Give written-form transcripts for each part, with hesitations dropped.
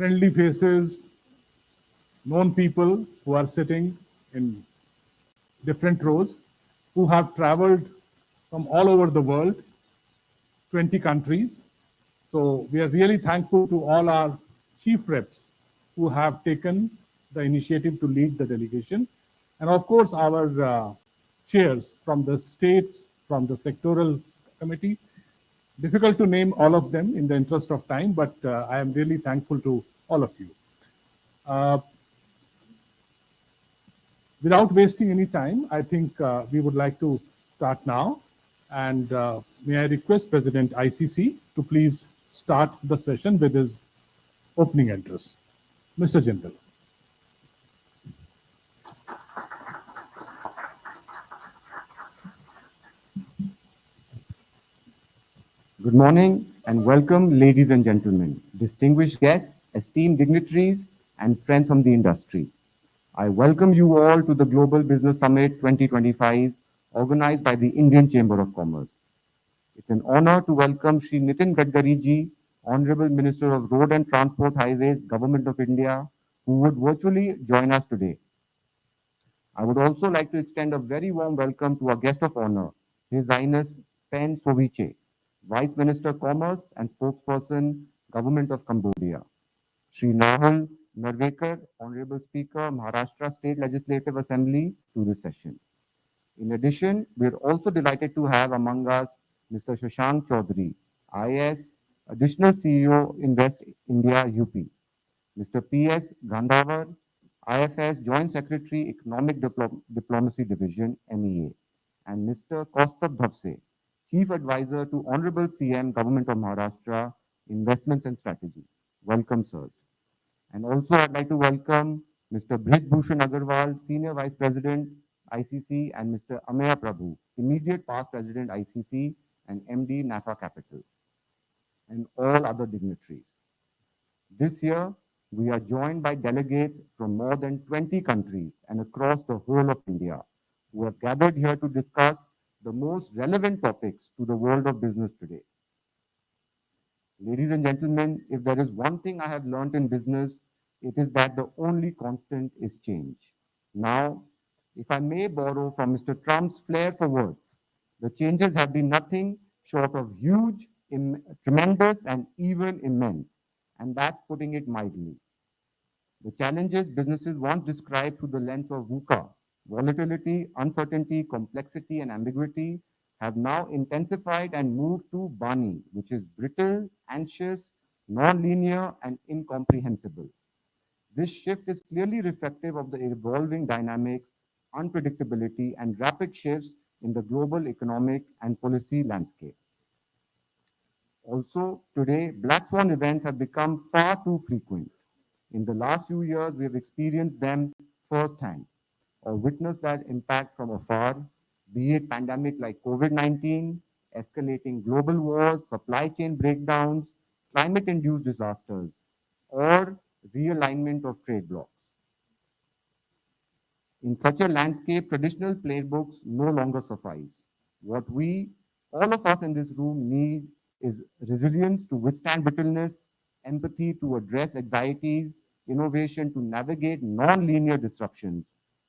friendly faces, known people who are sitting in different rows, who have traveled from all over the world, 20 countries. So we are really thankful to all our chief reps who have taken the initiative to lead the delegation. And of course, our chairs from the states, from the sectoral committee. Difficult to name all of them in the interest of time, but I am really thankful to all of you. Uh, Without wasting any time, I think we would like to start now. And may I request President ICC to please start the session with his opening address. Mr. Jindal. Good morning and welcome, ladies and gentlemen, distinguished guests, esteemed dignitaries, and friends from the industry. I welcome you all to the Global Business Summit 2025, organized by the Indian Chamber of Commerce. It's an honor to welcome Shri Nitin Gadkari ji, Honorable Minister of Road and Transport Highways, Government of India, who would virtually join us today. I would also like to extend a very warm welcome to our guest of honor, His Highness Pen Soviche, Vice Minister Commerce and Spokesperson, Government of Cambodia. Sri Rahul Narvekar, Honorable Speaker, Maharashtra State Legislative Assembly, to this session. In addition, we are also delighted to have among us Mr. Shashank Chaudhary, IS, Additional CEO, Invest India UP, Mr. P.S. Gandhavar, IFS Joint Secretary, Economic Diplomacy Division, MEA, and Mr. Kaustubh Bhavse, Chief Advisor to Honorable CM, Government of Maharashtra, Investments and Strategy. Welcome, sirs. And also, I'd like to welcome Mr. Brij Bhushan Agarwal, Senior Vice President, ICC, and Mr. Ameya Prabhu, Immediate Past President, ICC, and MD, NAFA Capital, and all other dignitaries. This year, we are joined by delegates from more than 20 countries and across the whole of India who have gathered here to discuss the most relevant topics to the world of business today. Ladies and gentlemen, if there is one thing I have learned in business, it is that the only constant is change. Now, if I may borrow from Mr. Trump's flair for words, the changes have been nothing short of huge, tremendous, and even immense. And that's putting it mildly. The challenges businesses once described through the lens of VUCA, volatility, uncertainty, complexity, and ambiguity, have now intensified and moved to BANI, which is brittle, anxious, non-linear, and incomprehensible. This shift is clearly reflective of the evolving dynamics, unpredictability, and rapid shifts in the global economic and policy landscape. Also, today, black swan events have become far too frequent. In the last few years, we have experienced them firsthand or witnessed that impact from afar, be it pandemic like COVID-19, escalating global wars, supply chain breakdowns, climate-induced disasters, or realignment of trade blocs. In such a landscape, traditional playbooks no longer suffice. What we, all of us in this room, need is resilience to withstand brittleness, empathy to address anxieties, innovation to navigate non-linear disruptions,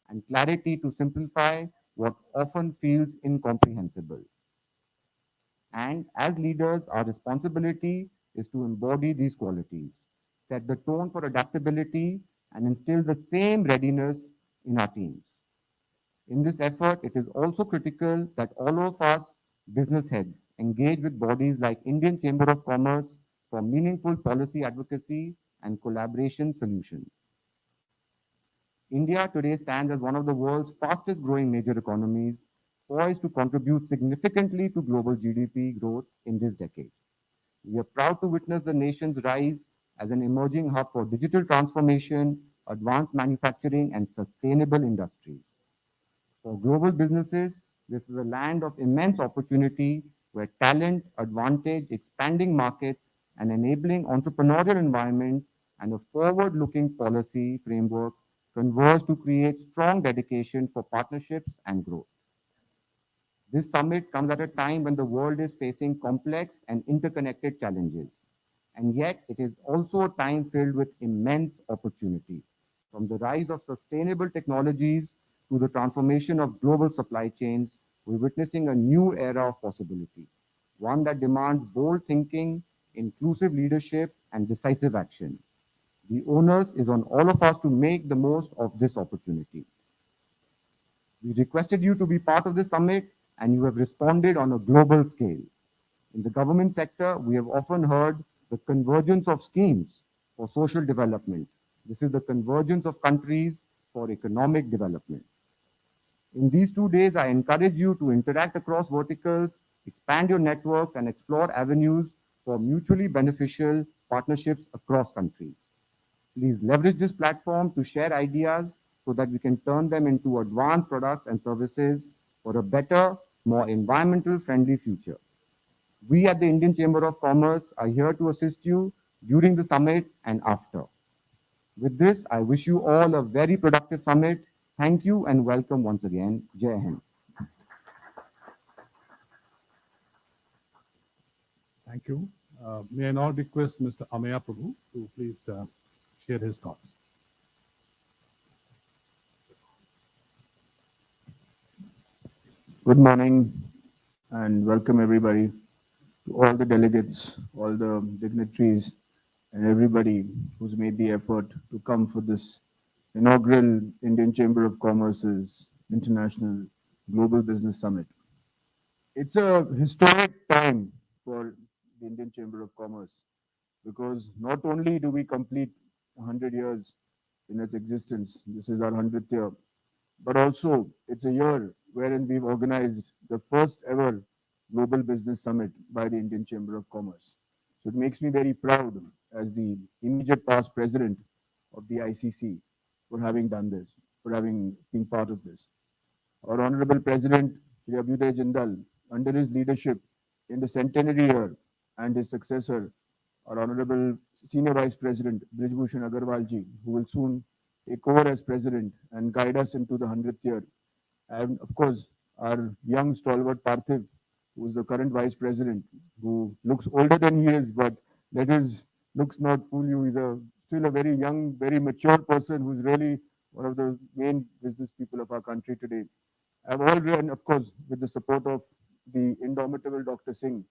and clarity to simplify what often feels incomprehensible. And as leaders, our responsibility is to embody these qualities, set the tone for adaptability, and instill the same readiness in our teams. In this effort, it is also critical that all of us business heads engage with bodies like Indian Chamber of Commerce for meaningful policy advocacy and collaboration solutions. India today stands as one of the world's fastest growing major economies, poised to contribute significantly to global GDP growth in this decade. We are proud to witness the nation's rise as an emerging hub for digital transformation, advanced manufacturing, and sustainable industries. For global businesses, this is a land of immense opportunity where talent, advantage, expanding markets, and enabling entrepreneurial environment and a forward-looking policy framework converge to create strong dedication for partnerships and growth. This summit comes at a time when the world is facing complex and interconnected challenges. And yet, it is also a time filled with immense opportunity. From the rise of sustainable technologies to the transformation of global supply chains, we're witnessing a new era of possibility, one that demands bold thinking, inclusive leadership, and decisive action. The onus is on all of us to make the most of this opportunity. We requested you to be part of this summit, and you have responded on a global scale. In the government sector, we have often heard the convergence of schemes for social development. This is the convergence of countries for economic development. In these 2 days, I encourage you to interact across verticals, expand your networks, and explore avenues for mutually beneficial partnerships across countries. Please leverage this platform to share ideas so that we can turn them into advanced products and services for a better, more environmental friendly future. We at the Indian Chamber of Commerce are here to assist you during the summit and after. With this, I wish you all a very productive summit. Thank you and welcome once again. Jai Hind. Thank you. May I now request Mr. Ameya Prabhu to please share his thoughts. Good morning and welcome everybody to all the delegates, all the dignitaries, and everybody who's made the effort to come for this inaugural Indian Chamber of Commerce's International Global Business Summit. It's a historic time for the Indian Chamber of Commerce because not only do we complete 100 years in its existence, this is our 100th year, but also it's a year wherein we've organized the first ever Global Business Summit by the Indian Chamber of Commerce. So it makes me very proud as the immediate past president of the ICC for having done this, for having been part of this. Our Honorable President, Shri Abhyuday Jindal, under his leadership in the centenary year and his successor, our Honorable Senior Vice President, Brijbhushan Agarwalji, who will soon take over as president and guide us into the 100th year. And of course, our young stalwart Parthiv, who is the current vice president, who looks older than he is, but let his looks not fool you. He's still a very young, very mature person who's really one of the main business people of our country today. I've all run, of course, with the support of the indomitable Dr. Singh,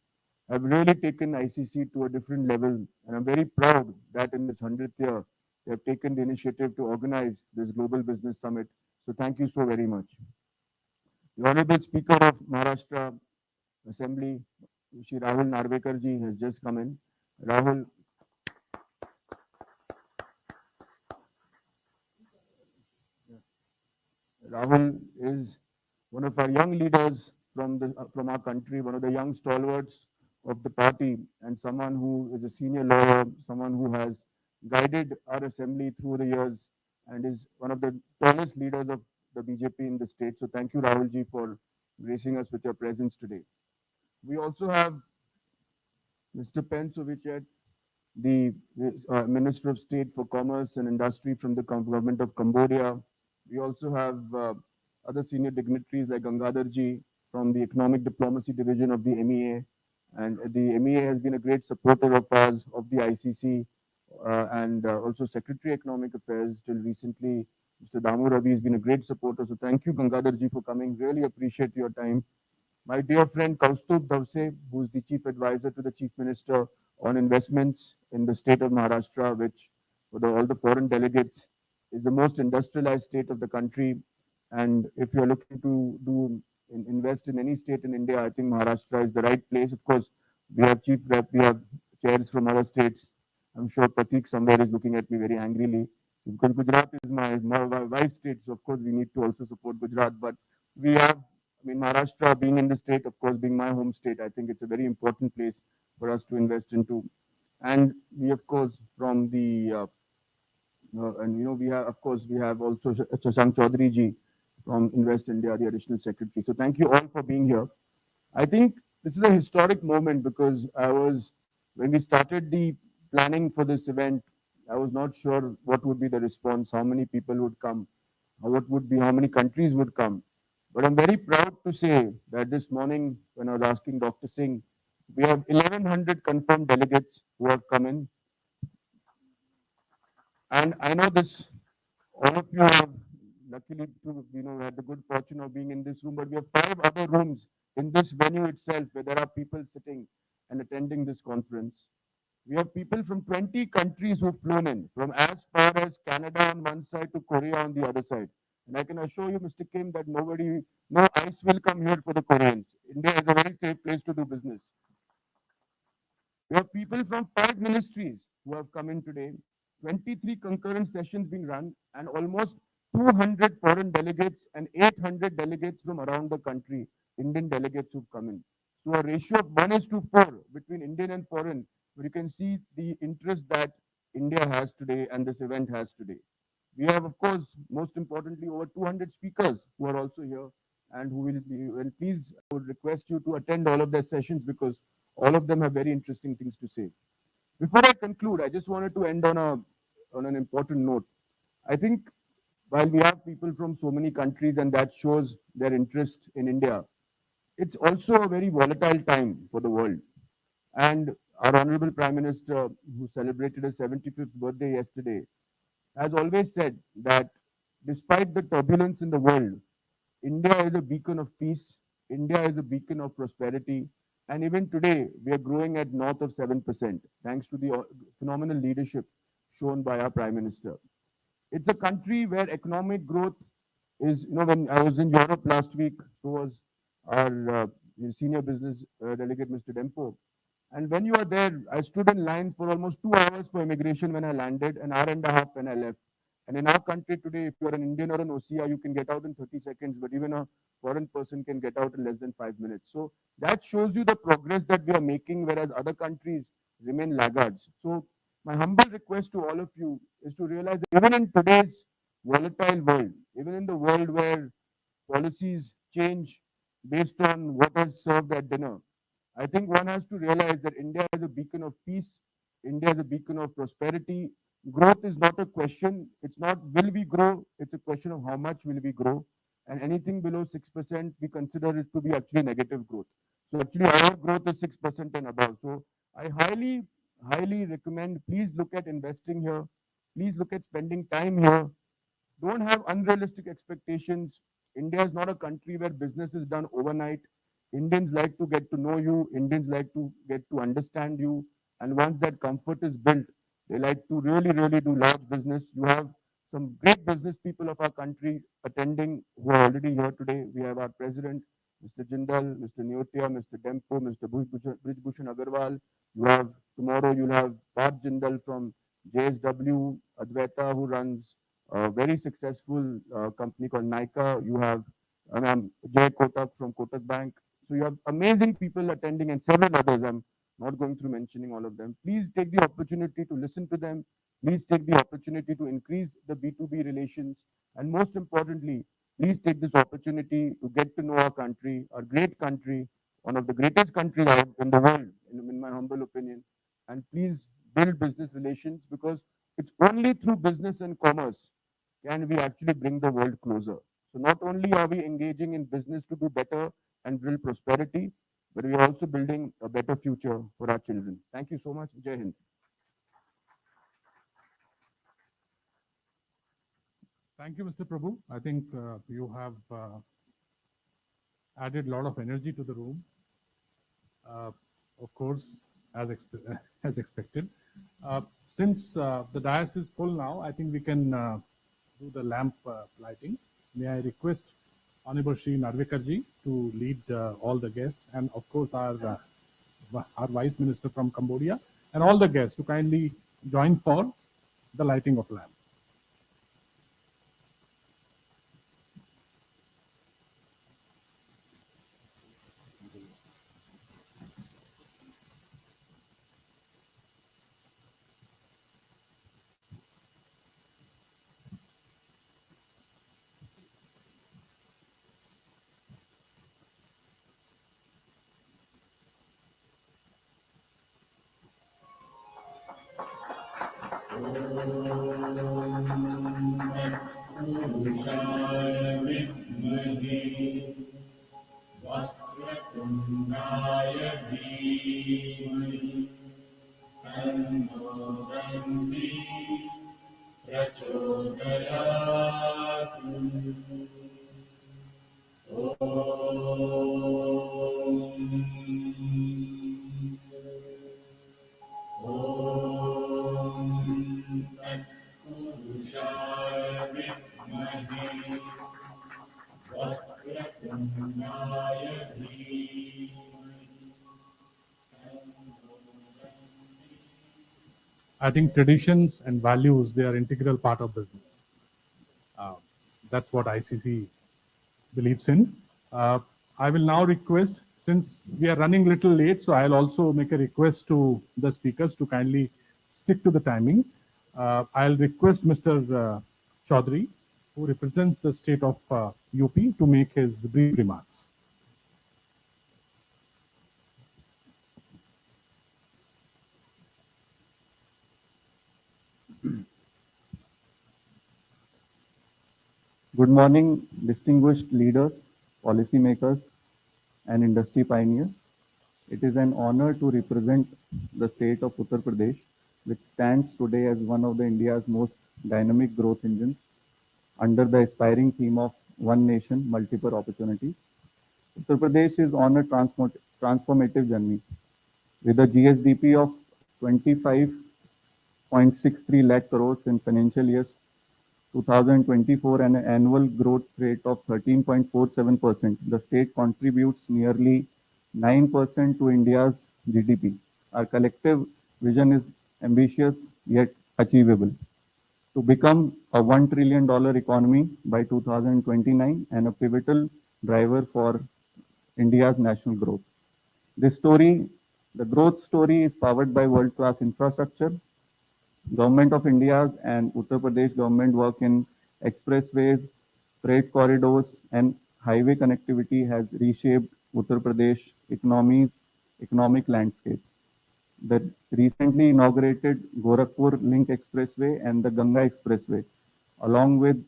have really taken ICC to a different level. And I'm very proud that in this 100th year, they have taken the initiative to organize this Global Business Summit. So thank you so very much. The Honorable Speaker of Maharashtra Assembly, Shri Rahul Narvekarji, has just come in. Rahul is one of our young leaders from our country, one of the young stalwarts of the party, and someone who is a senior lawyer, someone who has guided our assembly through the years, and is one of the tallest leaders of the BJP in the state. So thank you, Rahulji, for gracing us with your presence today. We also have Mr. Pensovichet, the Minister of State for Commerce and Industry from the government of Cambodia. We also have other senior dignitaries like Gangadharji from the Economic Diplomacy Division of the MEA. And the MEA has been a great supporter of ours, of the ICC, and also Secretary Economic Affairs till recently. Mr. Damu Ravi has been a great supporter. So thank you, Gangadharji, for coming. Really appreciate your time. My dear friend Kaustubh Davse, who is the Chief Advisor to the Chief Minister on investments in the state of Maharashtra, which for all the foreign delegates is the most industrialized state of the country. And if you're looking to invest in any state in India, I think Maharashtra is the right place. Of course, we have chief rep, we have chairs from other states. I'm sure Pratik somewhere is looking at me very angrily because Gujarat is my wife's state. So of course, we need to also support Gujarat. But we have, I mean, Maharashtra being in the state, of course, being my home state, I think it's a very important place for us to invest into. And we, of course, from the and we have, of course, we have also Shashank Chaudhary ji from Invest India, the additional secretary. So thank you all for being here. I think this is a historic moment because when we started the planning for this event, I was not sure what would be the response, how many people would come, how many countries would come. But I'm very proud to say that this morning, when I was asking Dr. Singh We have 1,100 confirmed delegates who have come in. And I know this, all of you have luckily to, had the good fortune of being in this room, but we have 5 other rooms in this venue itself where there are people sitting and attending this conference. We have people from 20 countries who've flown in, from as far as Canada on one side to Korea on the other side. And I can assure you, Mr. Kim, that no ICE will come here for the Koreans. India is a very safe place to do business. We have people from 5 ministries who have come in today, 23 concurrent sessions being run, and almost 200 foreign delegates and 800 delegates from around the country, Indian delegates who've come in. So a ratio of 1:4 between Indian and foreign, where you can see the interest that India has today and this event has today. We have, of course, most importantly, over 200 speakers who are also here and who will be, well, please, I would request you to attend all of their sessions because all of them have very interesting things to say. Before I conclude, I just wanted to end on an important note. I think while we have people from so many countries and that shows their interest in India, it's also a very volatile time for the world. And our Honorable Prime Minister, who celebrated his 75th birthday yesterday, has always said that despite the turbulence in the world, India is a beacon of peace, India is a beacon of prosperity, and even today we are growing at north of 7%, thanks to the phenomenal leadership shown by our Prime Minister. It's a country where economic growth is, when I was in Europe last week, so was our senior business delegate, Mr. Dempo. And when you are there, I stood in line for almost 2 hours for immigration when I landed, an hour and a half when I left. And in our country today, if you're an Indian or an OCI, you can get out in 30 seconds, but even a foreign person can get out in less than 5 minutes. So that shows you the progress that we are making, whereas other countries remain laggards. So my humble request to all of you is to realize that even in today's volatile world, even in the world where policies change based on what is served at dinner, I think one has to realize that India is a beacon of peace, India is a beacon of prosperity. Growth is not a question, it's not will we grow, it's a question of how much will we grow. And anything below 6%, we consider it to be actually negative growth. So actually our growth is 6% and above. So I highly recommend, please look at investing here, please look at spending time here. Don't have unrealistic expectations. India is not a country where business is done overnight. Indians like to get to know you. Indians like to get to understand you. And once that comfort is built, they like to really do large business. You have some great business people of our country attending who are already here today. We have our president, Mr. Jindal, Mr. Neotia, Mr. Dempo, Mr. Brijbhushan Agarwal. You have tomorrow you'll have Parth Jindal from JSW, Advaita, who runs a very successful company called Nika. You have Jay Kotak from Kotak Bank. So you have amazing people attending and several others. I'm not going through mentioning all of them. Please take the opportunity to listen to them. Please take the opportunity to increase the B2B relations. And most importantly, please take this opportunity to get to know our country, our great country, one of the greatest countries in the world, in my humble opinion. And please build business relations because it's only through business and commerce can we actually bring the world closer. So not only are we engaging in business to do better and build prosperity, but we are also building a better future for our children. Thank you so much. Jai Hind. Thank you, Mr. Prabhu. I think you have added a lot of energy to the room. Of course, as expected. Since the dais is full now, I think we can do the lamp lighting. May I request Honorable Shri Narvekarji to lead all the guests and of course our Vice Minister from Cambodia and all the guests to kindly join for the lighting of lamp. I think traditions and values, they are integral part of business. Uh, that's what ICC believes in. Uh, I will now request, since we are running a little late, so I'll also make a request to the speakers to kindly stick to the timing. I'll request Mr. Chaudhary, who represents the state of UP, to make his brief remarks. Good morning, distinguished leaders, policymakers, and industry pioneers. It is an honor to represent the state of Uttar Pradesh, which stands today as one of India's most dynamic growth engines under the aspiring theme of One Nation, Multiple Opportunities. Uttar Pradesh is on a transformative journey with a GSDP of 25.63 lakh crores in financial years 2024 and an annual growth rate of 13.47%. The state contributes nearly 9% to India's GDP. Our collective vision is ambitious yet achievable to become a $1 trillion economy by 2029 and a pivotal driver for India's national growth. This story, the growth story, is powered by world-class infrastructure. Government of India and Uttar Pradesh government work in expressways, freight corridors, and highway connectivity has reshaped Uttar Pradesh economic landscape. The recently inaugurated Gorakhpur Link Expressway and the Ganga Expressway, along with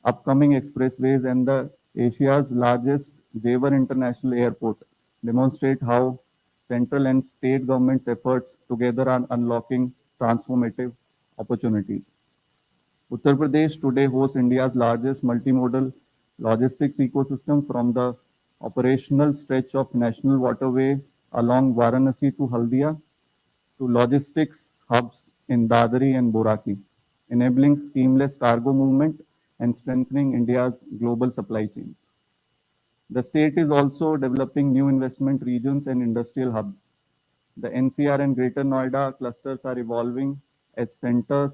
upcoming expressways and the Asia's largest Jewar International Airport, demonstrate how central and state governments' efforts together are unlocking transformative opportunities. Uttar Pradesh today hosts India's largest multimodal logistics ecosystem, from the operational stretch of national waterway along Varanasi to Haldia to logistics hubs in Dadri and Boraki, enabling seamless cargo movement and strengthening India's global supply chains. The state is also developing new investment regions and industrial hubs. The NCR and Greater Noida clusters are evolving as centers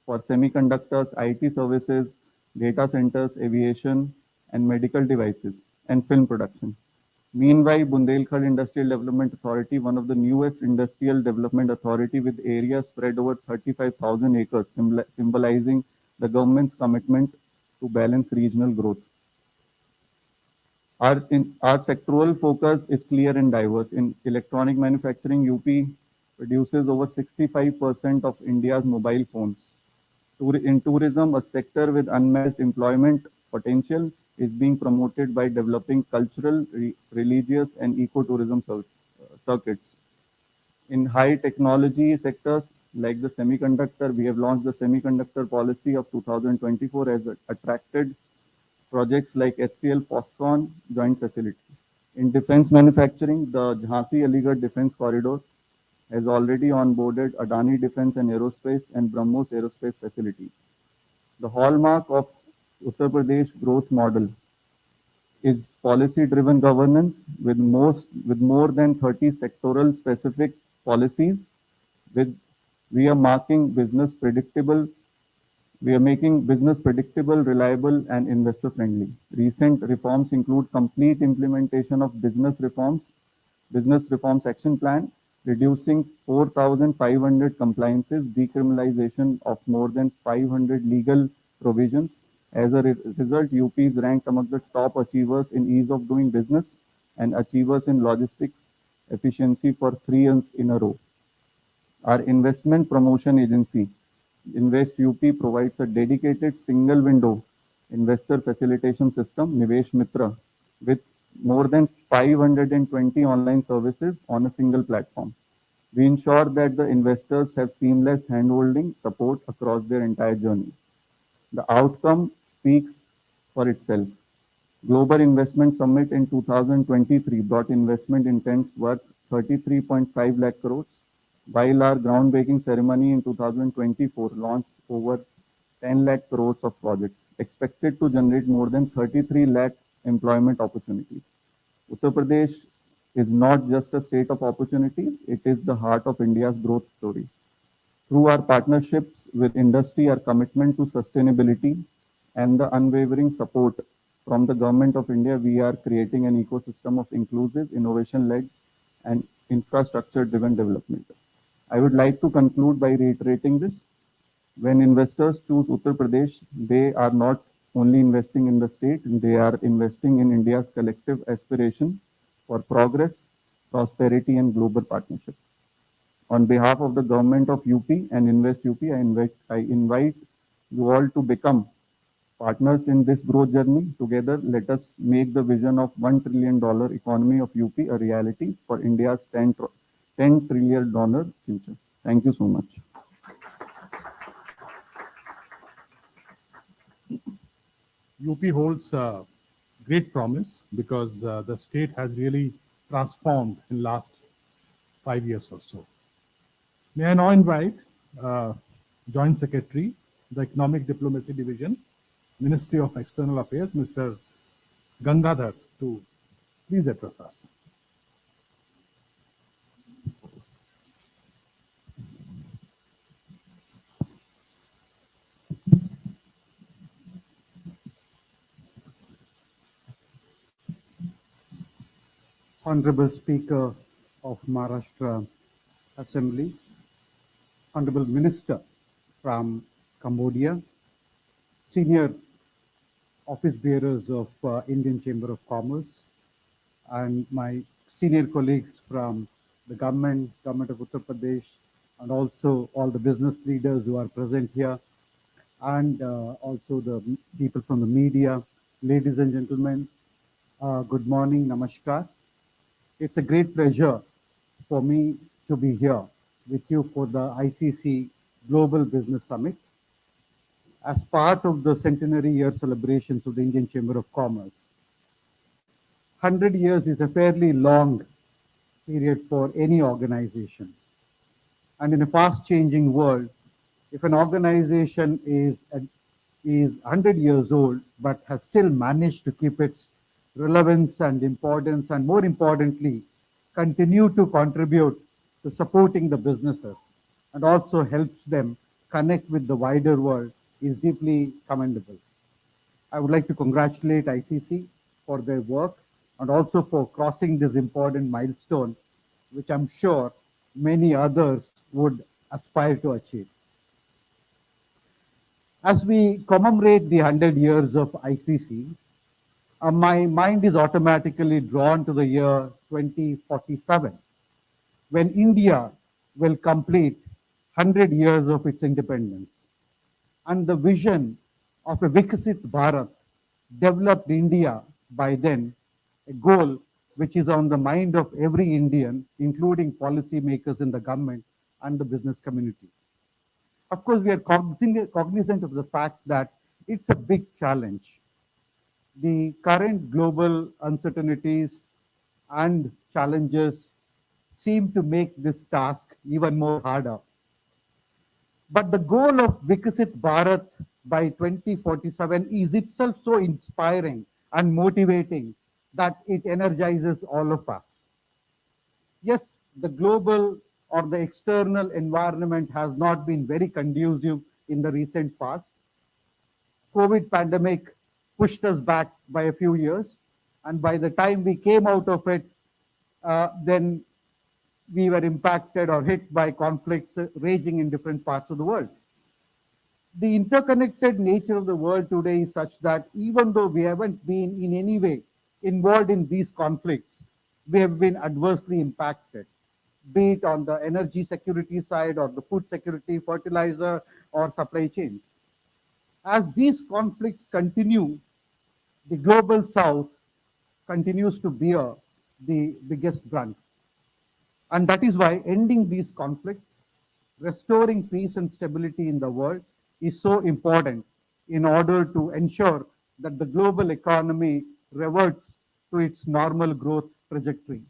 for semiconductors, IT services, data centers, aviation, and medical devices, and film production. Meanwhile, Bundelkhand Industrial Development Authority, one of the newest industrial development authority with areas spread over 35,000 acres, symbolizing the government's commitment to balance regional growth. Our sectoral focus is clear and diverse. In electronic manufacturing, UP produces over 65% of India's mobile phones. In tourism, a sector with unmatched employment potential is being promoted by developing cultural, religious, and ecotourism circuits. In high technology sectors like the semiconductor, we have launched the semiconductor policy of 2024 as attracted projects like HCL Foxconn joint facility. In defense manufacturing, the Jhansi-Aligarh Defense Corridor has already onboarded Adani Defense and Aerospace and BrahMos Aerospace facilities. The hallmark of Uttar Pradesh growth model is policy-driven governance with more than 30 sectoral specific policies. We are making business predictable, reliable, and investor-friendly. Recent reforms include complete implementation of business reforms action plan, reducing 4,500 compliances, decriminalization of more than 500 legal provisions. As a result, UP is ranked among the top achievers in ease of doing business and achievers in logistics efficiency for 3 years in a row. Our investment promotion agency, Invest UP, provides a dedicated single window investor facilitation system, Nivesh Mitra, with more than 520 online services on a single platform. We ensure that the investors have seamless handholding support across their entire journey. The outcome speaks for itself. Global Investment Summit in 2023 brought investment intents worth 33.5 lakh crores, while our groundbreaking ceremony in 2024 launched over 10 lakh crores of projects, expected to generate more than 33 lakh employment opportunities. Uttar Pradesh is not just a state of opportunities, it is the heart of India's growth story. Through our partnerships with industry, our commitment to sustainability, and the unwavering support from the Government of India, we are creating an ecosystem of inclusive, innovation-led, and infrastructure-driven development. I would like to conclude by reiterating this. When investors choose Uttar Pradesh, they are not only investing in the state, they are investing in India's collective aspiration for progress, prosperity, and global partnership. On behalf of the government of UP and Invest UP, I invite you all to become partners in this growth journey. Together, let us make the vision of $1 trillion economy of UP a reality for India's $10 trillion future. Thank you so much. UP holds great promise because the state has really transformed in last 5 years or so. May I now invite Joint Secretary, the Economic Diplomacy Division, Ministry of External Affairs, Mr. Gangadhar, to please address us. Honorable Speaker of Maharashtra Assembly, Honorable Minister from Cambodia, senior office bearers of Indian Chamber of Commerce, and my senior colleagues from the government of Uttar Pradesh, and also all the business leaders who are present here, and also the people from the media. Ladies and gentlemen, good morning, namaskar. It's a great pleasure for me to be here with you for the ICC Global Business Summit. As part of the centenary year celebrations of the Indian Chamber of Commerce, 100 years is a fairly long period for any organization. And in a fast-changing world, if an organization is 100 years old but has still managed to keep its relevance and importance, and more importantly, continue to contribute to supporting the businesses and also helps them connect with the wider world, is deeply commendable. I would like to congratulate ICC for their work and also for crossing this important milestone, which I'm sure many others would aspire to achieve. As we commemorate the 100 years of ICC, my mind is automatically drawn to the year 2047, when India will complete 100 years of its independence. And the vision of a Vikasit Bharat, developed India by then, a goal which is on the mind of every Indian, including policymakers in the government and the business community. Of course, we are cognizant of the fact that it's a big challenge. The current global uncertainties and challenges seem to make this task even more harder. But the goal of Vikasit Bharat by 2047 is itself so inspiring and motivating that it energizes all of us. Yes, the global or the external environment has not been very conducive in the recent past. COVID pandemic pushed us back by a few years, and by the time we came out of it, then we were impacted or hit by conflicts raging in different parts of the world. The interconnected nature of the world today is such that even though we haven't been in any way involved in these conflicts, we have been adversely impacted, be it on the energy security side or the food security, fertilizer, or supply chains. As these conflicts continue, the global south continues to bear the biggest brunt. And that is why ending these conflicts, restoring peace and stability in the world is so important in order to ensure that the global economy reverts to its normal growth trajectory.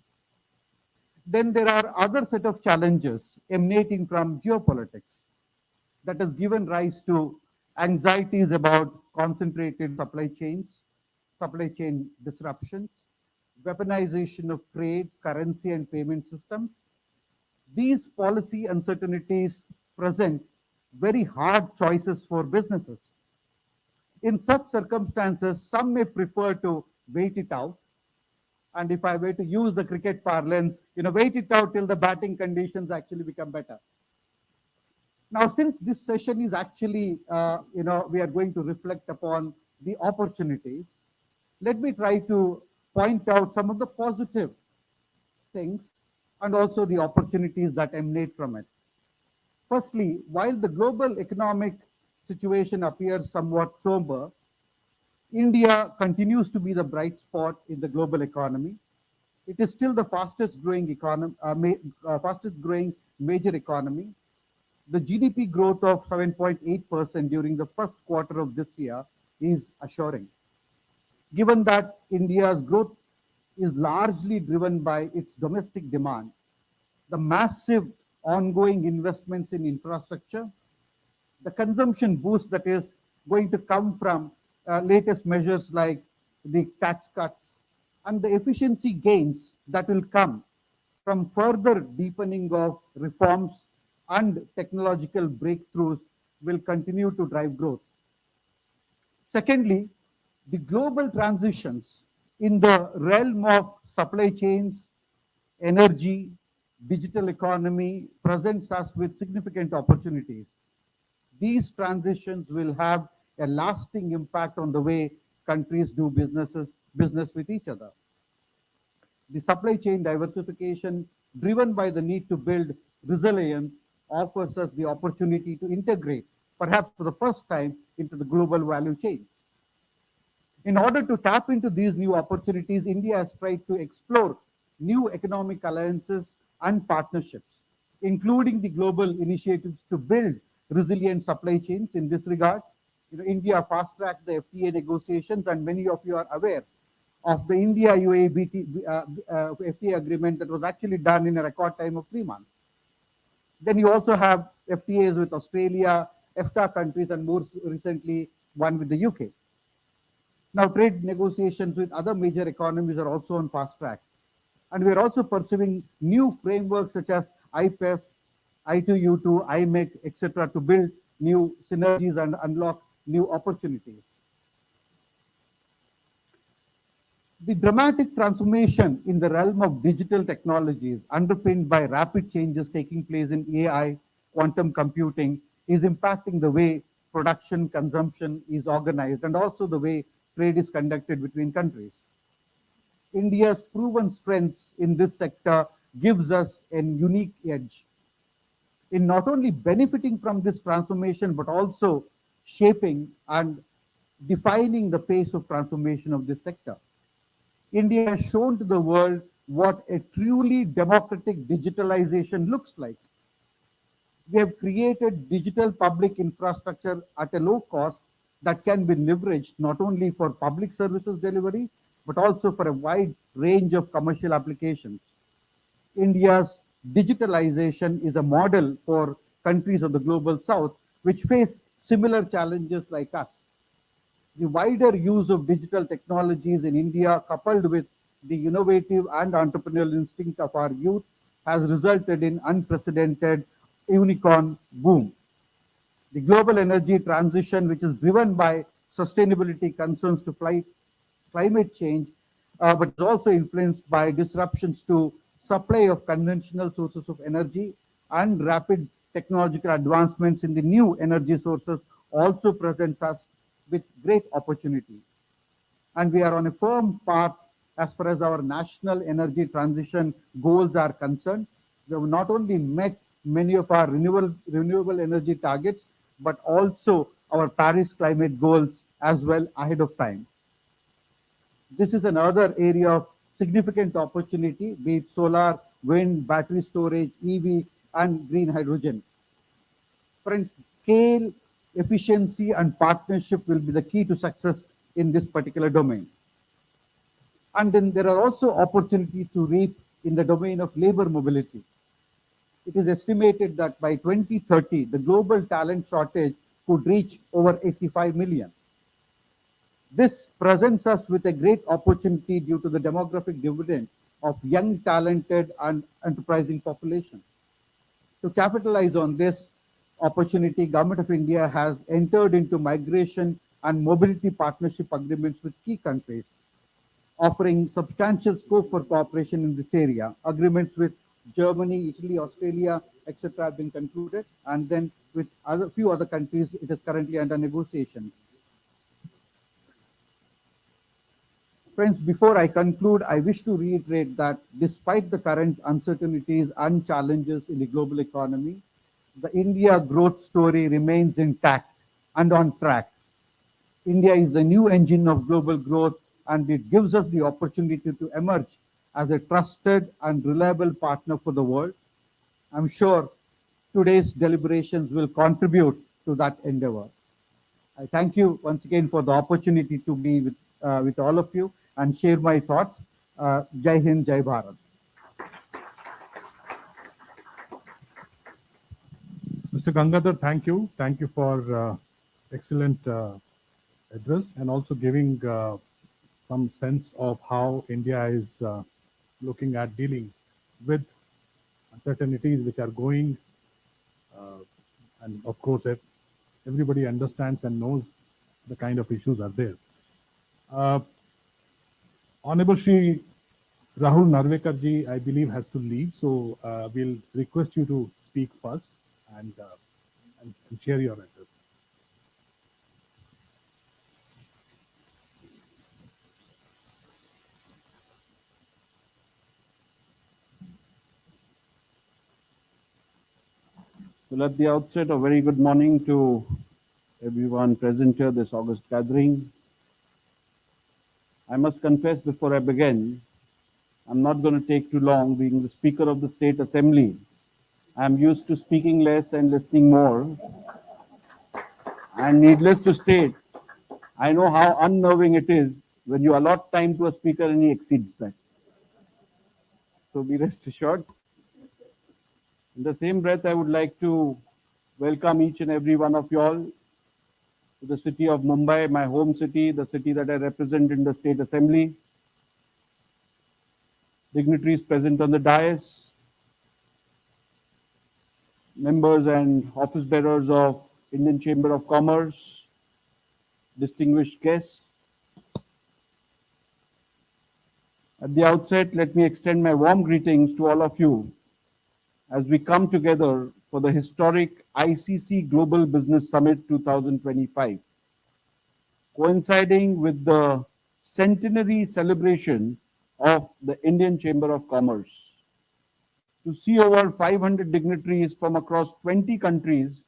Then there are other set of challenges emanating from geopolitics that has given rise to anxieties about concentrated supply chains, supply chain disruptions, weaponization of trade, currency, and payment systems. These policy uncertainties present very hard choices for businesses. In such circumstances, some may prefer to wait it out. And if I were to use the cricket parlance, wait it out till the batting conditions actually become better. Now, since this session is actually, we are going to reflect upon the opportunities, let me try to point out some of the positive things and also the opportunities that emanate from it. Firstly, while the global economic situation appears somewhat somber, India continues to be the bright spot in the global economy. It is still the fastest growing major economy. The GDP growth of 7.8% during the first quarter of this year is assuring. Given that India's growth is largely driven by its domestic demand, the massive ongoing investments in infrastructure, the consumption boost that is going to come from latest measures like the tax cuts and the efficiency gains that will come from further deepening of reforms and technological breakthroughs will continue to drive growth. Secondly, the global transitions in the realm of supply chains, energy, digital economy presents us with significant opportunities. These transitions will have a lasting impact on the way countries do business with each other. The supply chain diversification driven by the need to build resilience offers us the opportunity to integrate, perhaps for the first time, into the global value chain. In order to tap into these new opportunities, India has tried to explore new economic alliances and partnerships, including the global initiatives to build resilient supply chains. In this regard, India fast-tracked the FTA negotiations, and many of you are aware of the India-UAE FTA agreement that was actually done in a record time of 3 months. Then you also have FTAs with Australia, EFTA countries, and more recently, one with the UK. Now, trade negotiations with other major economies are also on fast track. And we are also pursuing new frameworks such as IPEF, I2U2, IMEC, etc., to build new synergies and unlock new opportunities. The dramatic transformation in the realm of digital technologies, underpinned by rapid changes taking place in AI, quantum computing, is impacting the way production, consumption is organized, and also the way trade is conducted between countries. India's proven strengths in this sector gives us a unique edge in not only benefiting from this transformation, but also shaping and defining the pace of transformation of this sector. India has shown to the world what a truly democratic digitalization looks like. We have created digital public infrastructure at a low cost that can be leveraged not only for public services delivery, but also for a wide range of commercial applications. India's digitalization is a model for countries of the global south, which face similar challenges like us. The wider use of digital technologies in India, coupled with the innovative and entrepreneurial instinct of our youth, has resulted in unprecedented unicorn boom. The global energy transition, which is driven by sustainability concerns to climate change, but is also influenced by disruptions to supply of conventional sources of energy and rapid technological advancements in the new energy sources, also presents us with great opportunity. And we are on a firm path as far as our national energy transition goals are concerned. We have not only met many of our renewable energy targets, but also our Paris climate goals as well ahead of time. This is another area of significant opportunity, be it solar wind, battery storage, EV, and green hydrogen. Friends, scale, efficiency, and partnership will be the key to success in this particular domain. And then there are also opportunities to reap in the domain of labor mobility. It is estimated that by 2030, the global talent shortage could reach over 85 million. This presents us with a great opportunity due to the demographic dividend of young, talented, and enterprising population. To capitalize on this opportunity, Government of India has entered into migration and mobility partnership agreements with key countries, offering substantial scope for cooperation in this area. Agreements with Germany, Italy, Australia, etc. have been concluded, and then with few other countries, it is currently under negotiation. Friends, before I conclude, I wish to reiterate that despite the current uncertainties and challenges in the global economy, the India growth story remains intact and on track. India is the new engine of global growth, and it gives us the opportunity to emerge as a trusted and reliable partner for the world. I'm sure today's deliberations will contribute to that endeavor. I thank you once again for the opportunity to be with all of you and share my thoughts. Jai Hind, Jai Bharat. Mr. Gangadhar, thank you. Thank you for excellent address and also giving some sense of how India is looking at dealing with uncertainties which are going. And of course, everybody understands and knows the kind of issues are there. Honorable Shri Rahul Narvekar ji, I believe, has to leave, so we'll request you to speak first and share your address. Well, at the outset, a very good morning to everyone present here this August gathering. I must confess before I begin, I'm not going to take too long. Being the Speaker of the State Assembly, I'm used to speaking less and listening more. And needless to state, I know how unnerving it is when you allot time to a speaker and he exceeds that. So be rest assured. In the same breath, I would like to welcome each and every one of you all to the city of Mumbai, my home city, the city that I represent in the State Assembly. Dignitaries present on the dais, members and office bearers of Indian Chamber of Commerce, distinguished guests. At the outset, let me extend my warm greetings to all of you as we come together for the historic ICC Global Business Summit 2025, coinciding with the centenary celebration of the Indian Chamber of Commerce. To see over 500 dignitaries from across 20 countries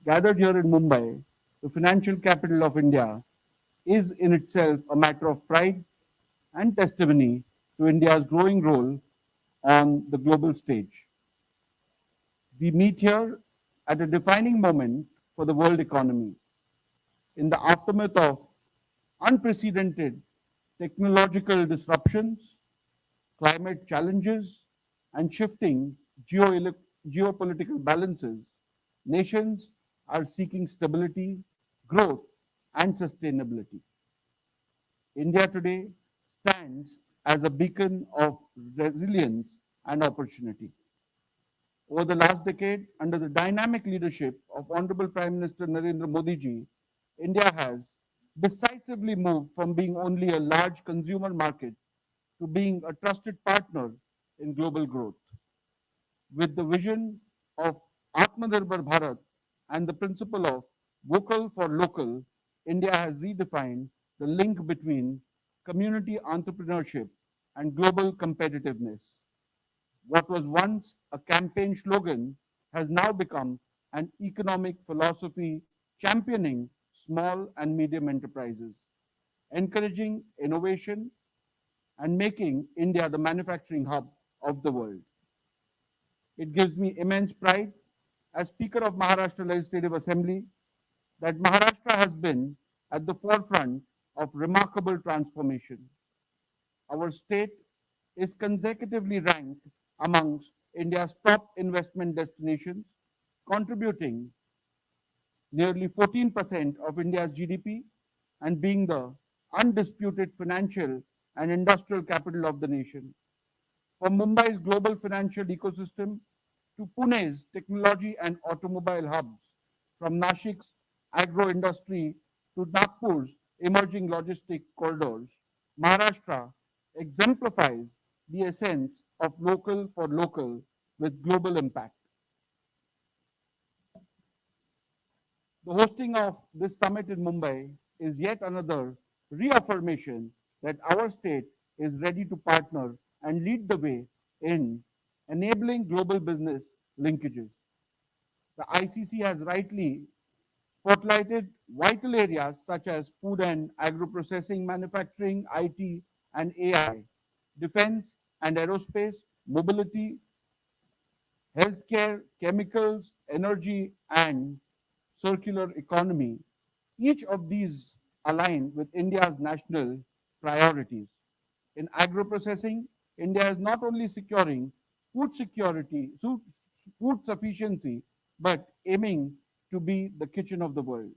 gathered here in Mumbai, the financial capital of India, is in itself a matter of pride and testimony to India's growing role on the global stage. We meet here at a defining moment for the world economy. In the aftermath of unprecedented technological disruptions, climate challenges, and shifting geopolitical balances, nations are seeking stability, growth, and sustainability. India today stands as a beacon of resilience and opportunity. Over the last decade, under the dynamic leadership of Honorable Prime Minister Narendra Modi ji, India has decisively moved from being only a large consumer market to being a trusted partner in global growth. With the vision of Atmanirbhar Bharat and the principle of vocal for local, India has redefined the link between community entrepreneurship and global competitiveness. What was once a campaign slogan has now become an economic philosophy championing small and medium enterprises, encouraging innovation, and making India the manufacturing hub of the world. It gives me immense pride as Speaker of Maharashtra Legislative Assembly that Maharashtra has been at the forefront of remarkable transformation. Our state is consecutively ranked amongst India's top investment destinations, contributing nearly 14% of India's GDP and being the undisputed financial and industrial capital of the nation. From Mumbai's global financial ecosystem to Pune's technology and automobile hubs, from Nashik's agro-industry to Nagpur's emerging logistic corridors, Maharashtra exemplifies the essence of local for local with global impact. The hosting of this summit in Mumbai is yet another reaffirmation that our state is ready to partner and lead the way in enabling global business linkages. The ICC has rightly spotlighted vital areas such as food and agro-processing, manufacturing, IT and AI, defense and aerospace, mobility, healthcare, chemicals, energy, and circular economy. Each of these align with India's national priorities. In agro-processing, India is not only securing food security, food sufficiency, but aiming to be the kitchen of the world.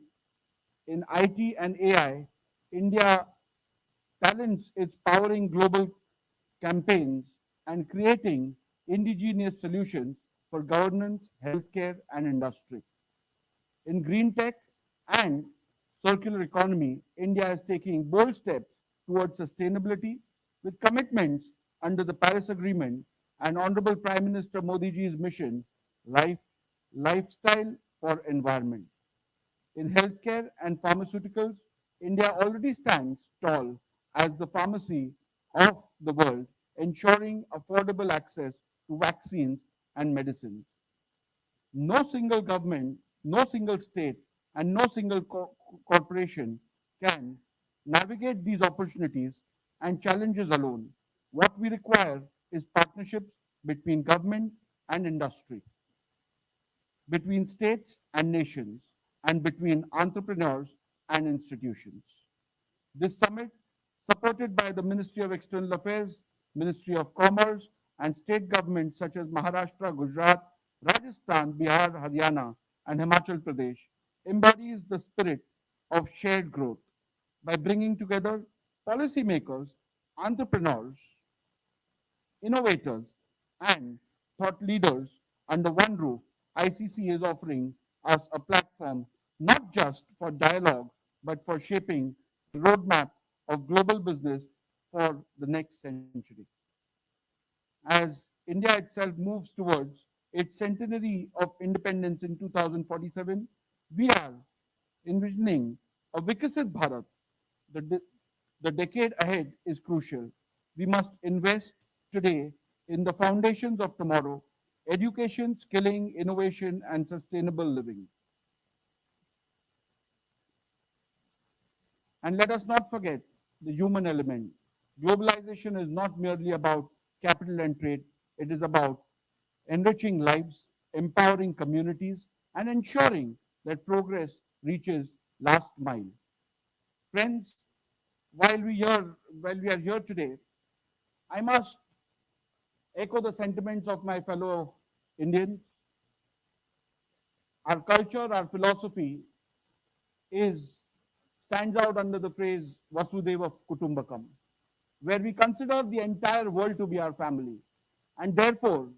In IT and AI, India talents is powering global campaigns and creating indigenous solutions for governance, healthcare, and industry. In green tech and circular economy, India is taking bold steps towards sustainability with commitments under the Paris Agreement and Honorable Prime Minister Modi ji's mission, life, lifestyle for environment. In healthcare and pharmaceuticals, India already stands tall as the pharmacy of the world, ensuring affordable access to vaccines and medicines. No single government, no single state, and no single corporation can navigate these opportunities and challenges alone. What we require is partnerships between government and industry, between states and nations, and between entrepreneurs and institutions. This summit, supported by the Ministry of External Affairs, Ministry of Commerce, and state governments such as Maharashtra, Gujarat, Rajasthan, Bihar, Haryana, and Himachal Pradesh, embodies the spirit of shared growth by bringing together policymakers, entrepreneurs, innovators, and thought leaders under one roof. ICC is offering us a platform not just for dialogue, but for shaping the roadmap of global business for the next century. As India itself moves towards its centenary of independence in 2047, we are envisioning a Vikasit Bharat. The decade ahead is crucial. We must invest today in the foundations of tomorrow: education, skilling, innovation, and sustainable living. And let us not forget the human element. Globalization is not merely about capital and trade, it is about enriching lives, empowering communities, and ensuring that progress reaches last mile. Friends, while we are here today, I must echo the sentiments of my fellow Indians. Our culture, our philosophy is stands out under the phrase Vasudhaiva Kutumbakam, where we consider the entire world to be our family. And therefore,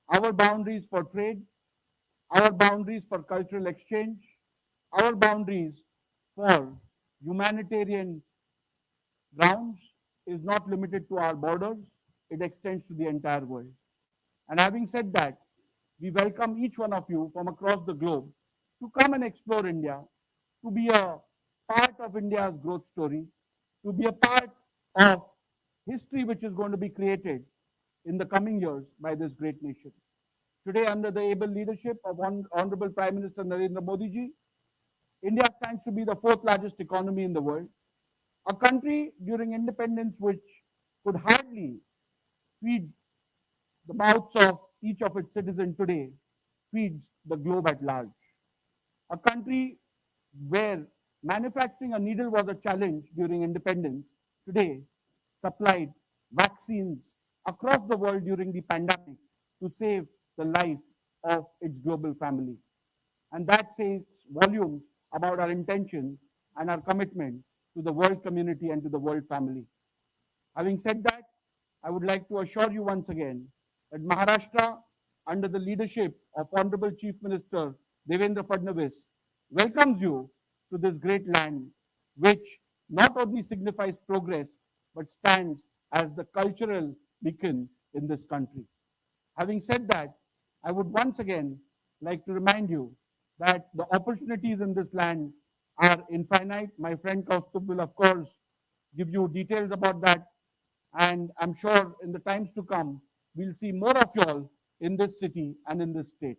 our boundaries for trade, our boundaries for cultural exchange, our boundaries for humanitarian grounds is not limited to our borders, it extends to the entire world. And having said that, we welcome each one of you from across the globe to come and explore India, to be a part of India's growth story, to be a part of history which is going to be created in the coming years by this great nation. Today, under the able leadership of Honorable Prime Minister Narendra Modi ji, India stands to be the fourth largest economy in the world. A country during independence which could hardly feed the mouths of each of its citizens today feeds the globe at large. A country where manufacturing a needle was a challenge during independence, today supplied vaccines across the world during the pandemic to save the life of its global family. And that says volumes about our intention and our commitment to the world community and to the world family. Having said that, I would like to assure you once again that Maharashtra, under the leadership of Honorable Chief Minister Devendra Fadnavis, welcomes you to this great land, which not only signifies progress, but stands as the cultural beacon in this country. Having said that, I would once again like to remind you that the opportunities in this land are infinite. My friend Kaustubh will, of course, give you details about that. And I'm sure in the times to come, we'll see more of you all in this city and in this state.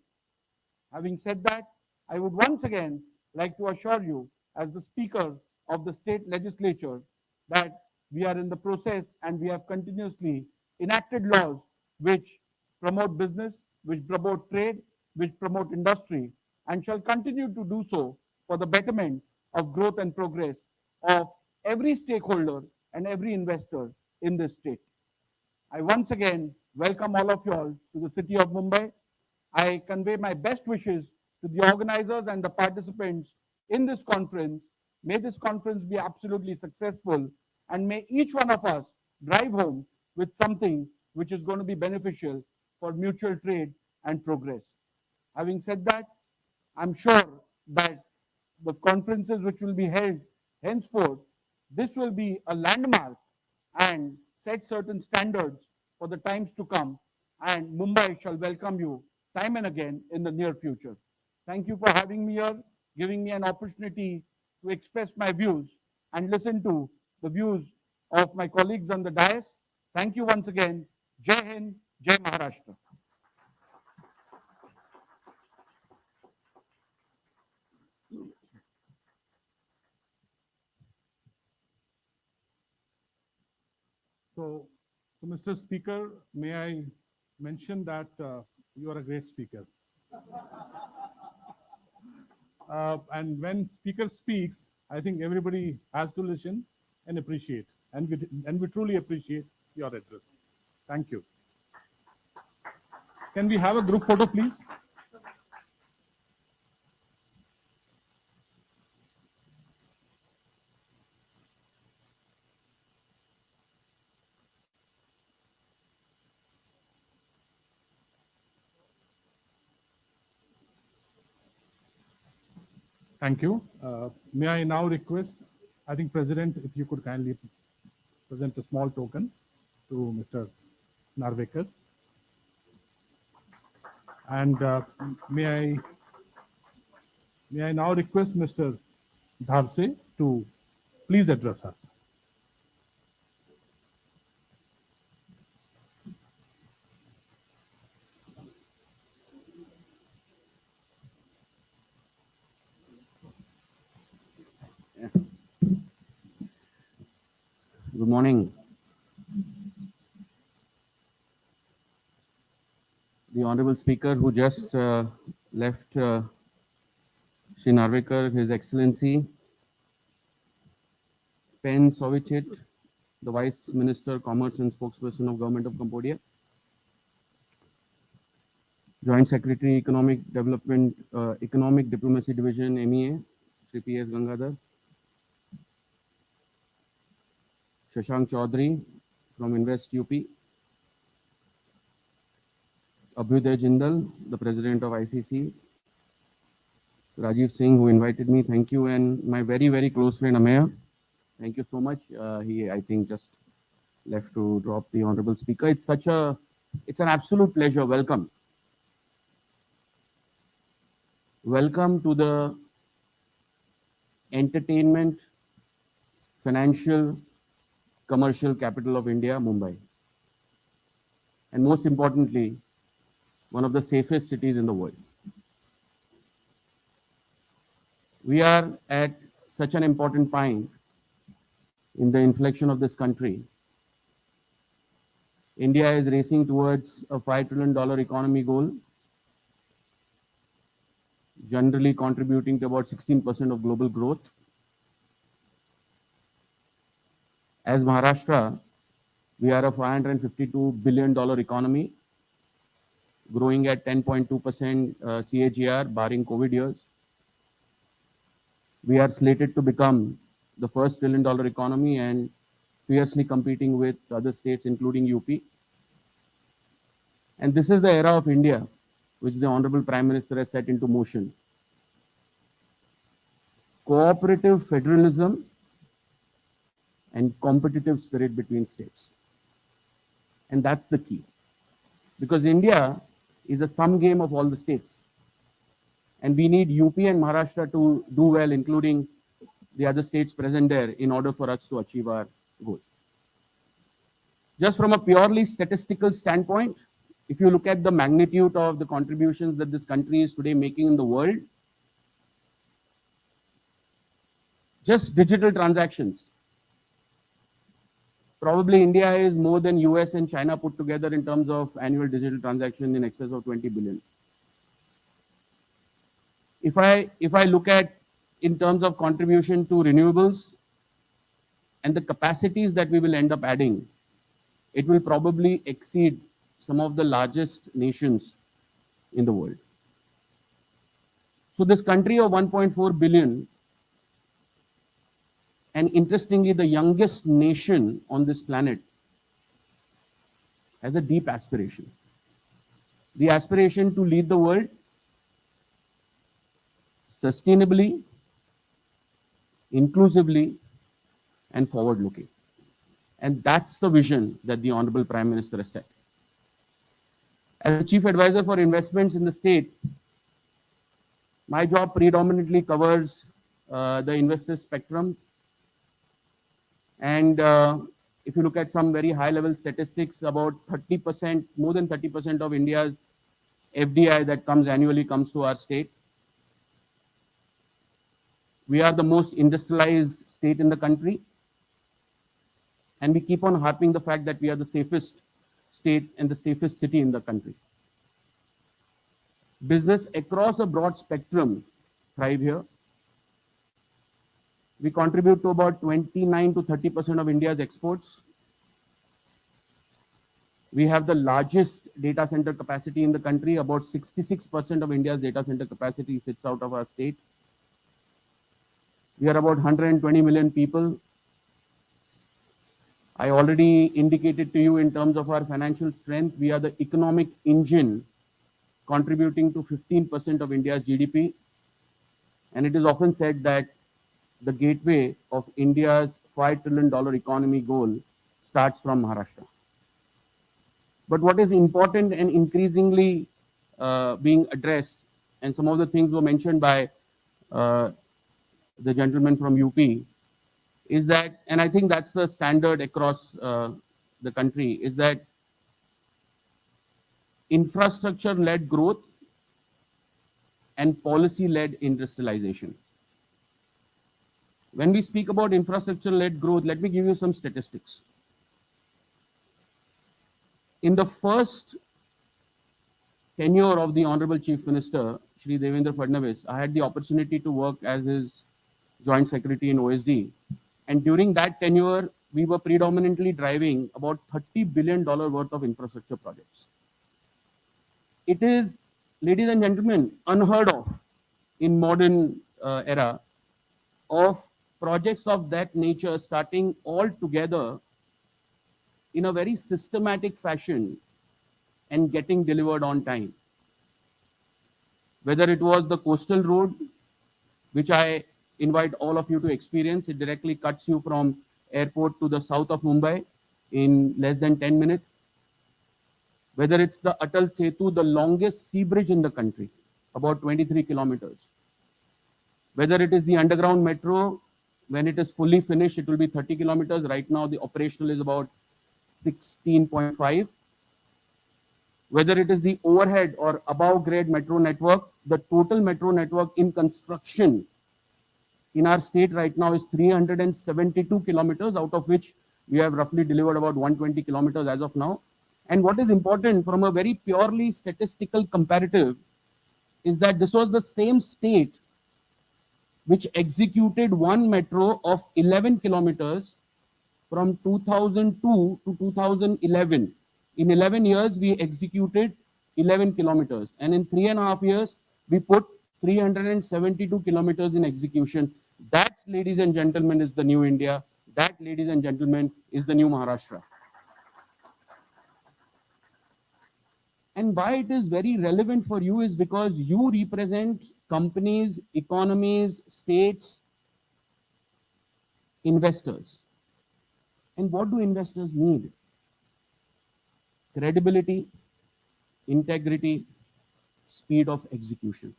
Having said that, I would once again like to assure you, as the Speaker of the state legislature, that we are in the process and we have continuously enacted laws which promote business, which promote trade, which promote industry, and shall continue to do so for the betterment of growth and progress of every stakeholder and every investor in this state. I once again welcome all of you all to the city of Mumbai. I convey my best wishes to the organizers and the participants in this conference. May this conference be absolutely successful, and may each one of us drive home with something which is going to be beneficial for mutual trade and progress. Having said that, I'm sure that the conferences which will be held henceforth, this will be a landmark and set certain standards for the times to come. And Mumbai shall welcome you time and again in the near future. Thank you for having me here, giving me an opportunity to express my views and listen to the views of my colleagues on the dais. Thank you once again. Jai Hind, Jai Maharashtra. So, Mr. Speaker, may I mention that you are a great speaker. And when speaker speaks, I think everybody has to listen and appreciate. And we truly appreciate your address. Thank you. Can we have a group photo, please? Thank you. May I now request, I think, President, if you could kindly present a small token to Mr. Narvekar. And may I now request Mr. Dharse to please address us. Good morning. The Honorable Speaker who just left, Shri Narvekar, His Excellency Pen Sovichit, the Vice Minister, Commerce and Spokesperson of Government of Cambodia, Joint Secretary, Economic Development, Economic Diplomacy Division, MEA, Shri P.S. Gangadhar, Shashank Chaudhary from Invest UP, Abhyuday Jindal, the President of ICC, Rajiv Singh, who invited me, thank you, and my very, very close friend Ameya, thank you so much. He, I think, just left to drop the Honorable Speaker. It's an absolute pleasure. Welcome. Welcome to the entertainment, financial, commercial capital of India, Mumbai. And most importantly, one of the safest cities in the world. We are at such an important point in the inflection of this country India is racing towards a $5 trillion economy goal, generally contributing to about 16% of global growth. As Maharashtra, we are a $552 billion economy, growing at 10.2% CAGR, barring COVID years. We are slated to become the first $1 trillion economy and fiercely competing with other states, including UP. And this is the era of India, which the Honorable Prime Minister has set into motion. Cooperative federalism and competitive spirit between states. And that's the key. Because India is a sum game of all the states. And we need UP and Maharashtra to do well, including the other states present there, in order for us to achieve our goal. Just from a purely statistical standpoint, if you look at the magnitude of the contributions that this country is today making in the world, just digital transactions, probably India is more than US and China put together in terms of annual digital transaction in excess of 20 billion. If I look at in terms of contribution to renewables and the capacities that we will end up adding, it will probably exceed some of the largest nations in the world. So this country of 1.4 billion, and interestingly, the youngest nation on this planet, has a deep aspiration. The aspiration to lead the world sustainably, inclusively, and forward-looking. And that's the vision that the Honorable Prime Minister has set. As the Chief Advisor for Investments in the state, my job predominantly covers the investor spectrum. And if you look at some very high-level statistics, about 30%, more than 30% of India's FDI that comes annually comes to our state. We are the most industrialized state in the country. And we keep on harping the fact that we are the safest state and the safest city in the country. Business across a broad spectrum thrive here. We contribute to about 29 to 30% of India's exports. We have the largest data center capacity in the country. About 66% of India's data center capacity sits out of our state. We are about 120 million people. I already indicated to you in terms of our financial strength, we are the economic engine contributing to 15% of India's GDP. And it is often said that the gateway of India's $5 trillion economy goal starts from Maharashtra. But what is important and increasingly being addressed, and some of the things were mentioned by the gentleman from UP, is that, and I think that's the standard across the country, is that infrastructure-led growth and policy-led industrialization. When we speak about infrastructure-led growth, let me give you some statistics. In the first tenure of the Honorable Chief Minister, Shri Devendra Fadnavis, I had the opportunity to work as his Joint Secretary in OSD. And during that tenure, we were predominantly driving about $30 billion worth of infrastructure projects. It is, ladies and gentlemen, unheard of in modern era of projects of that nature starting all together in a very systematic fashion and getting delivered on time. Whether it was the coastal road, which I invite all of you to experience, it directly cuts you from airport to the south of Mumbai in less than 10 minutes. Whether it's the Atal Setu, the longest sea bridge in the country, about 23 kilometers. Whether it is the underground metro, when it is fully finished, it will be 30 kilometers. Right now, the operational is about 16.5. Whether it is the overhead or above grade metro network, the total metro network in construction in our state right now is 372 kilometers, out of which we have roughly delivered about 120 kilometers as of now. And what is important from a very purely statistical comparative is that this was the same state which executed one metro of 11 kilometers from 2002 to 2011. In 11 years, we executed 11 kilometers. And in 3.5 years, we put 372 kilometers in execution. That, ladies and gentlemen, is the new India. That, ladies and gentlemen, is the new Maharashtra. And why it is very relevant for you is because you represent companies, economies, states, investors. And what do investors need? Credibility, integrity, speed of execution.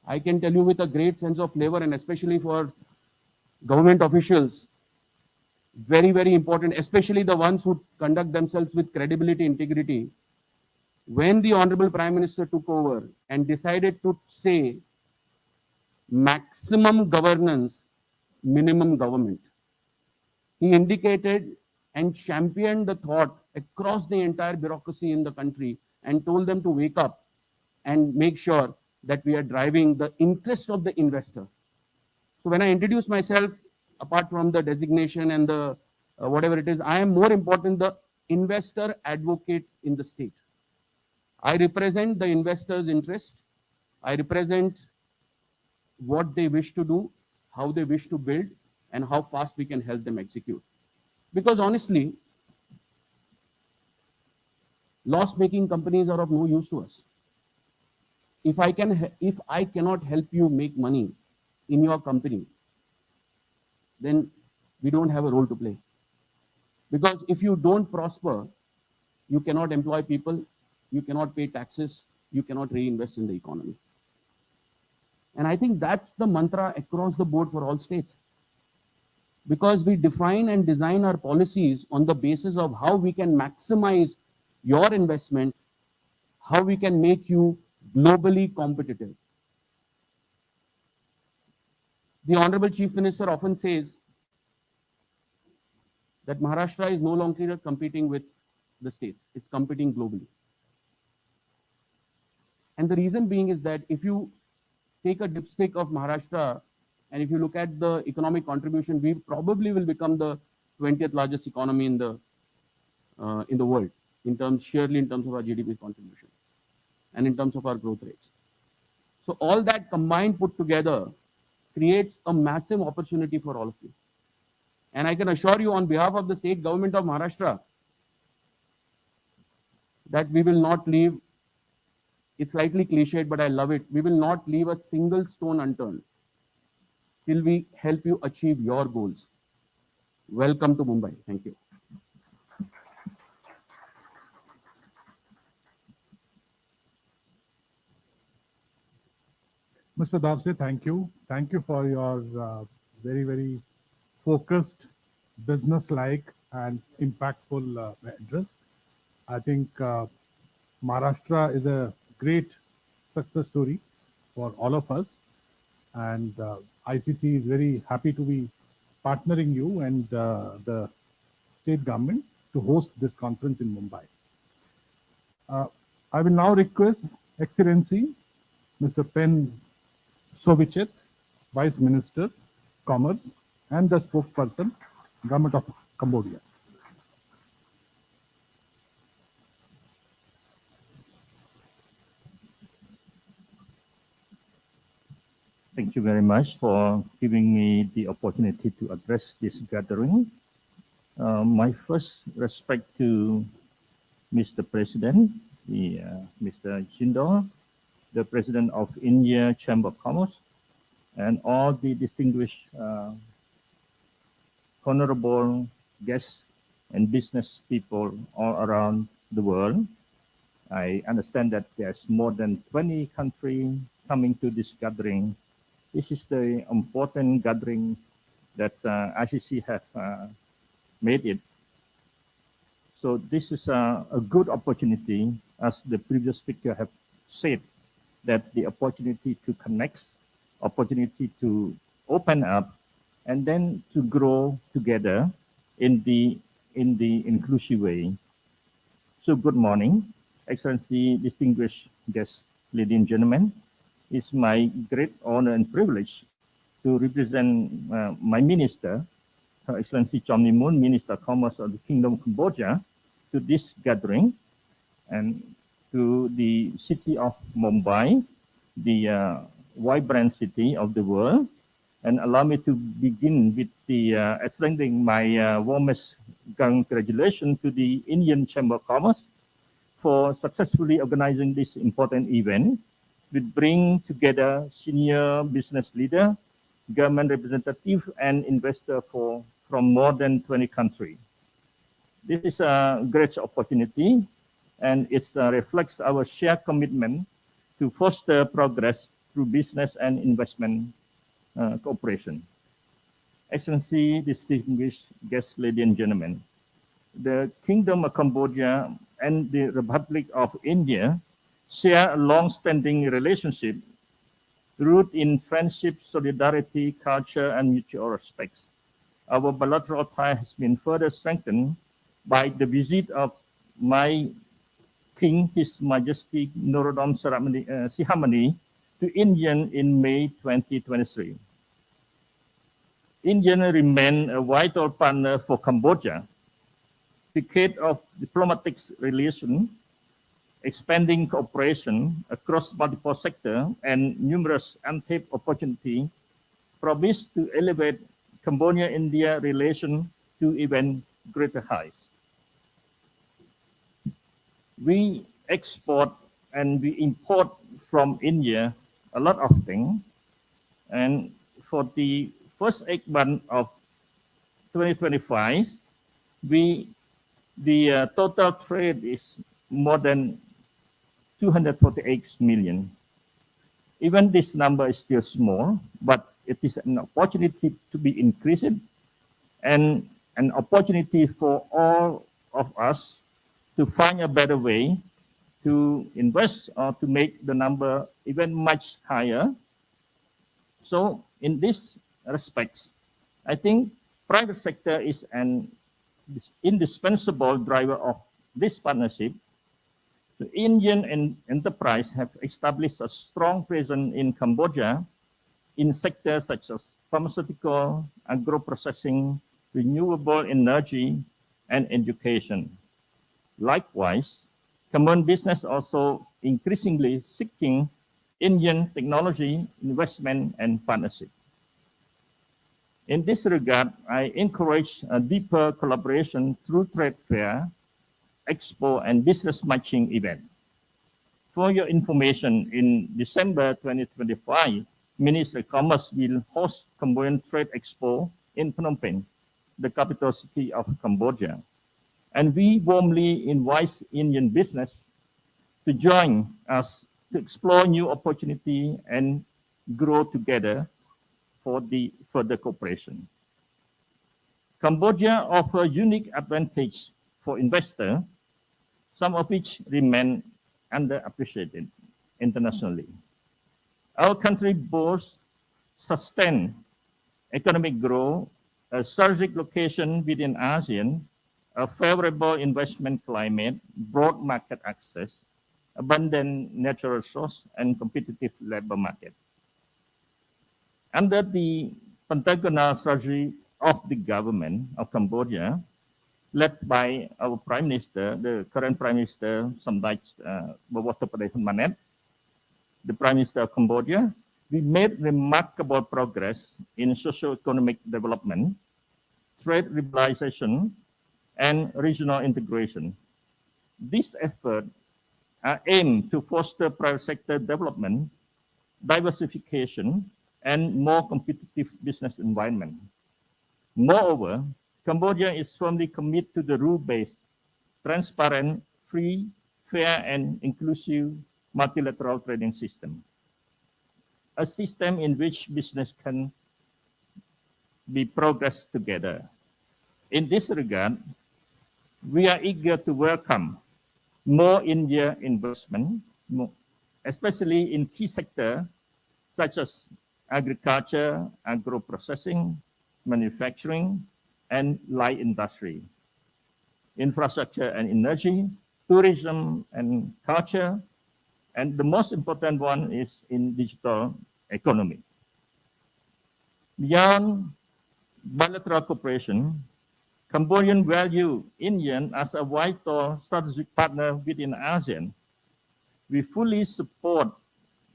I can tell you with a great sense of flavor, and especially for government officials, very, very important, especially the ones who conduct themselves with credibility, integrity. When the Honorable Prime Minister took over and decided to say maximum governance, minimum government, he indicated and championed the thought across the entire bureaucracy in the country and told them to wake up and make sure that we are driving the interest of the investor. So when I introduce myself, apart from the designation and the whatever it is, I am more important the investor advocate in the state. I represent the investor's interest. I represent what they wish to do, how they wish to build, and how fast we can help them execute. Because honestly, loss-making companies are of no use to us. If I cannot help you make money in your company, then we don't have a role to play. Because if you don't prosper, you cannot employ people, you cannot pay taxes, you cannot reinvest in the economy. And I think that's the mantra across the board for all states. Because we define and design our policies on the basis of how we can maximize your investment, how we can make you globally competitive. The Honorable Chief Minister often says that Maharashtra is no longer competing with the states, it's competing globally. And the reason being is that if you take a dipstick of Maharashtra and if you look at the economic contribution, we probably will become the 20th largest economy in the world, sheerly in terms of our GDP contribution and in terms of our growth rates. So all that combined put together creates a massive opportunity for all of you. And I can assure you on behalf of the state government of Maharashtra that we will not leave, it's slightly cliched, but I love it, we will not leave a single stone unturned till we help you achieve your goals. Welcome to Mumbai. Thank you. Mr. Davse, thank you. Thank you for your very, very focused, business-like and impactful address. I think Maharashtra is a great success story for all of us. And ICC is very happy to be partnering you and the state government to host this conference in Mumbai. I will now request Excellency Mr. Pen Sovichet, Vice Minister, Commerce, and the spokesperson, Government of Cambodia. Thank you very much for giving me the opportunity to address this gathering. My first respect to Mr. President, Mr. Jindal, the President of India Chamber of Commerce, and all the distinguished honorable guests and business people all around the world. I understand that there's more than 20 countries coming to this gathering. This is the important gathering that ICC have made it. So this is a good opportunity, as the previous speaker have said, that the opportunity to connect, opportunity to open up, and then to grow together in the in the inclusive way. So good morning, Excellency, distinguished guests, ladies and gentlemen. It's my great honor and privilege to represent my minister, Her Excellency Chom Moon, Minister of Commerce of the Kingdom of Cambodia, to this gathering and to the city of Mumbai, the vibrant city of the world. And allow me to begin with the extending my warmest congratulations to the Indian Chamber of Commerce for successfully organizing this important event, which bring together senior business leader, government representative, and investor from more than 20 countries. This is a great opportunity, and it reflects our shared commitment to foster progress through business and investment cooperation. Excellency, distinguished guests, ladies and gentlemen, the Kingdom of Cambodia and the Republic of India share a long-standing relationship rooted in friendship, solidarity, culture, and mutual respects. Our bilateral tie has been further strengthened by the visit of my King, His Majesty Norodom Sihamoni, to India in May 2023. India remains a vital partner for Cambodia. Decade of diplomatic relations, expanding cooperation across multiple sectors, and numerous untapped opportunities promise to elevate Cambodia-India relations to even greater heights. We export and we import from India a lot of things, and for the first 8 months of 2025, the total trade is more than 248 million. Even this number is still small, but it is an opportunity to be increased and an opportunity for all of us to find a better way to invest or to make the number even much higher. So in this respect, I think private sector is an indispensable driver of this partnership. The Indian enterprise have established a strong presence in Cambodia in sectors such as pharmaceutical, agro-processing, renewable energy, and education. Likewise, Cambodian business also increasingly seeking Indian technology, investment, and partnership. In this regard, I encourage a deeper collaboration through trade fair, expo, and business matching event. For your information, in December 2025, Ministry of Commerce will host Cambodian Trade Expo in Phnom Penh, the capital city of Cambodia. And we warmly invite Indian business to join us to explore new opportunity and grow together for the further cooperation. Cambodia offers unique advantage for investors, some of which remain underappreciated internationally. Our country boasts sustained economic growth, a strategic location within ASEAN, a favorable investment climate, broad market access, abundant natural resource, and competitive labor market. Under the pentagonal strategy of the government of Cambodia, led by our Prime Minister, the current Prime Minister, Samdech Bowathapade Manet, the Prime Minister of Cambodia, we made remarkable progress in socio-economic development, trade liberalization, and regional integration. These efforts are aimed to foster private sector development, diversification, and more competitive business environment. Moreover, Cambodia is firmly committed to the rule-based, transparent, free, fair, and inclusive multilateral trading system, a system in which business can be progressed together. In this regard, we are eager to welcome more India investment, especially in key sectors such as agriculture, agro-processing, manufacturing, and light industry. infrastructure and energy, tourism and culture, and the most important one is in digital economy. Beyond bilateral cooperation, Cambodian value India as a vital strategic partner within ASEAN. We fully support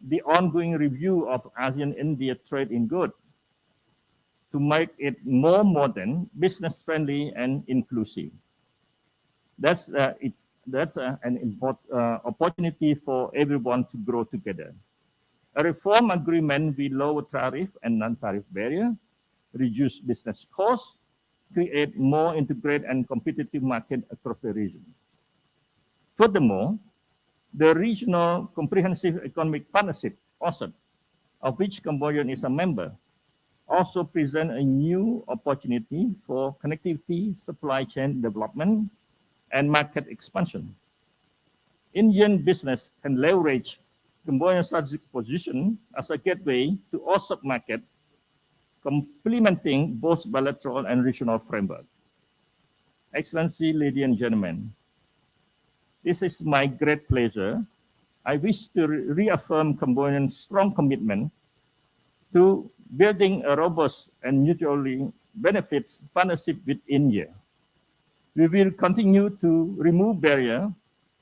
the ongoing review of ASEAN-India trade in goods to make it more modern, business-friendly, and inclusive. That's an important opportunity for everyone to grow together. A reform agreement with lower tariff and non-tariff barrier, reduce business costs, create more integrated and competitive market across the region. Furthermore, the Regional Comprehensive Economic Partnership, OSCE, of which Cambodia is a member, also present a new opportunity for connectivity, supply chain development, and market expansion. Indian business can leverage Cambodia's strategic position as a gateway to OSCE market, complementing both bilateral and regional framework. Excellency, ladies and gentlemen, this is my great pleasure. I wish to reaffirm Cambodia's strong commitment to building a robust and mutually benefits partnership with India. We will continue to remove barriers,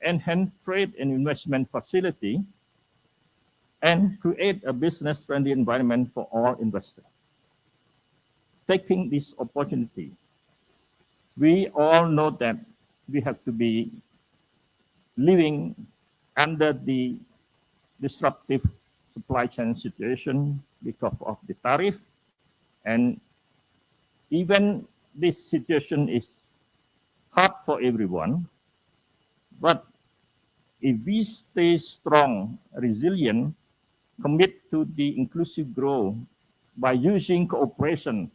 enhance trade and investment facility, and create a business-friendly environment for all investors. Taking this opportunity, we all know that we have to be living under the disruptive supply chain situation because of the tariff, and even this situation is hard for everyone. But if we stay strong, resilient, commit to the inclusive growth by using cooperation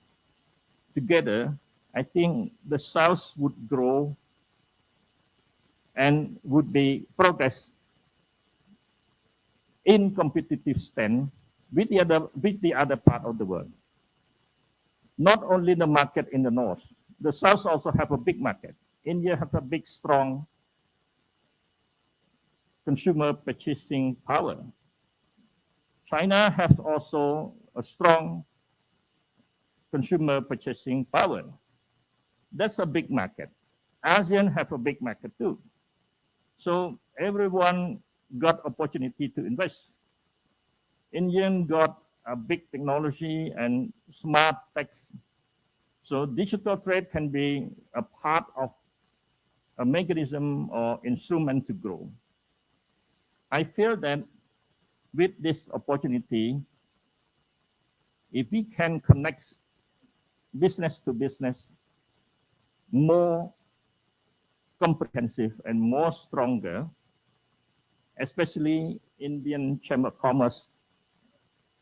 together, I think the South would grow and would be progress in competitive stand with the other part of the world. Not only the market in the north, the South also have a big market. India has a big, strong consumer purchasing power. China has also a strong consumer purchasing power. That's a big market. ASEAN have a big market too. So everyone got opportunity to invest. Indian got a big technology and smart tech. So digital trade can be a part of a mechanism or instrument to grow. I feel that with this opportunity, if we can connect business to business more comprehensive and more stronger, especially Indian Chamber of Commerce,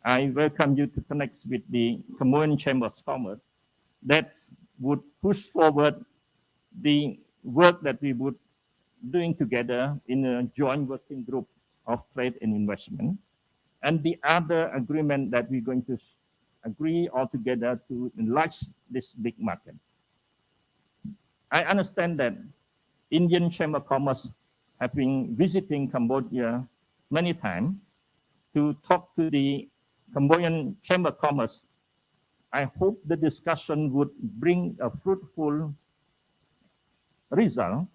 I welcome you to connect with the Cambodian Chamber of Commerce that would push forward the work that we would doing together in a joint working group of trade and investment, and the other agreement that we're going to agree all together to enlarge this big market. I understand that Indian Chamber of Commerce have been visiting Cambodia many times to talk to the Cambodian Chamber of Commerce. I hope the discussion would bring a fruitful result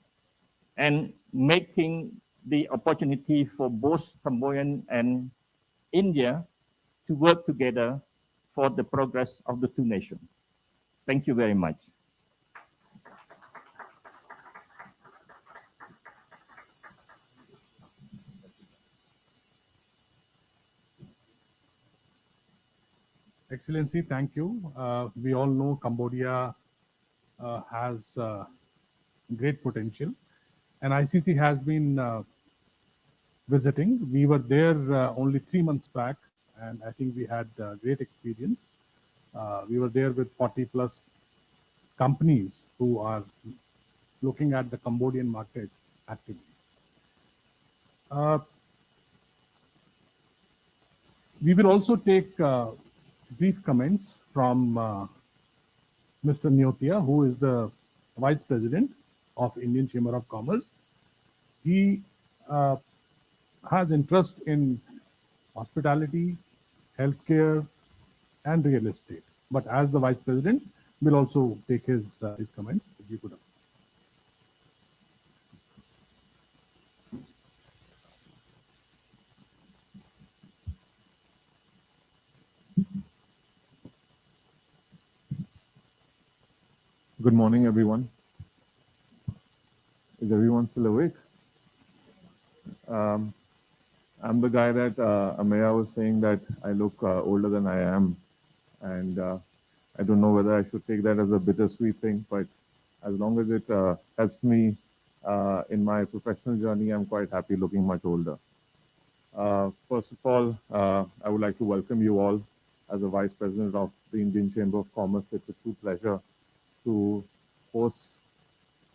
and making the opportunity for both Cambodian and India to work together for the progress of the two nations. Thank you very much. Excellency, thank you. We all know Cambodia has great potential, and ICC has been visiting. We were there only 3 months back, and I think we had great experience. We were there with 40 plus companies who are looking at the Cambodian market actively. We will also take brief comments from Mr. Nyotia, who is the Vice President of Indian Chamber of Commerce. He has interest in hospitality, healthcare, and real estate. But as the Vice President, will also take his comments. If you could. Good morning, everyone. Is everyone still awake? I'm the guy that Ameya was saying that I look older than I am. And I don't know whether I should take that as a bittersweet thing, but as long as it helps me in my professional journey, I'm quite happy looking much older. First of all, I would like to welcome you all as the Vice President of the Indian Chamber of Commerce. It's a true pleasure to host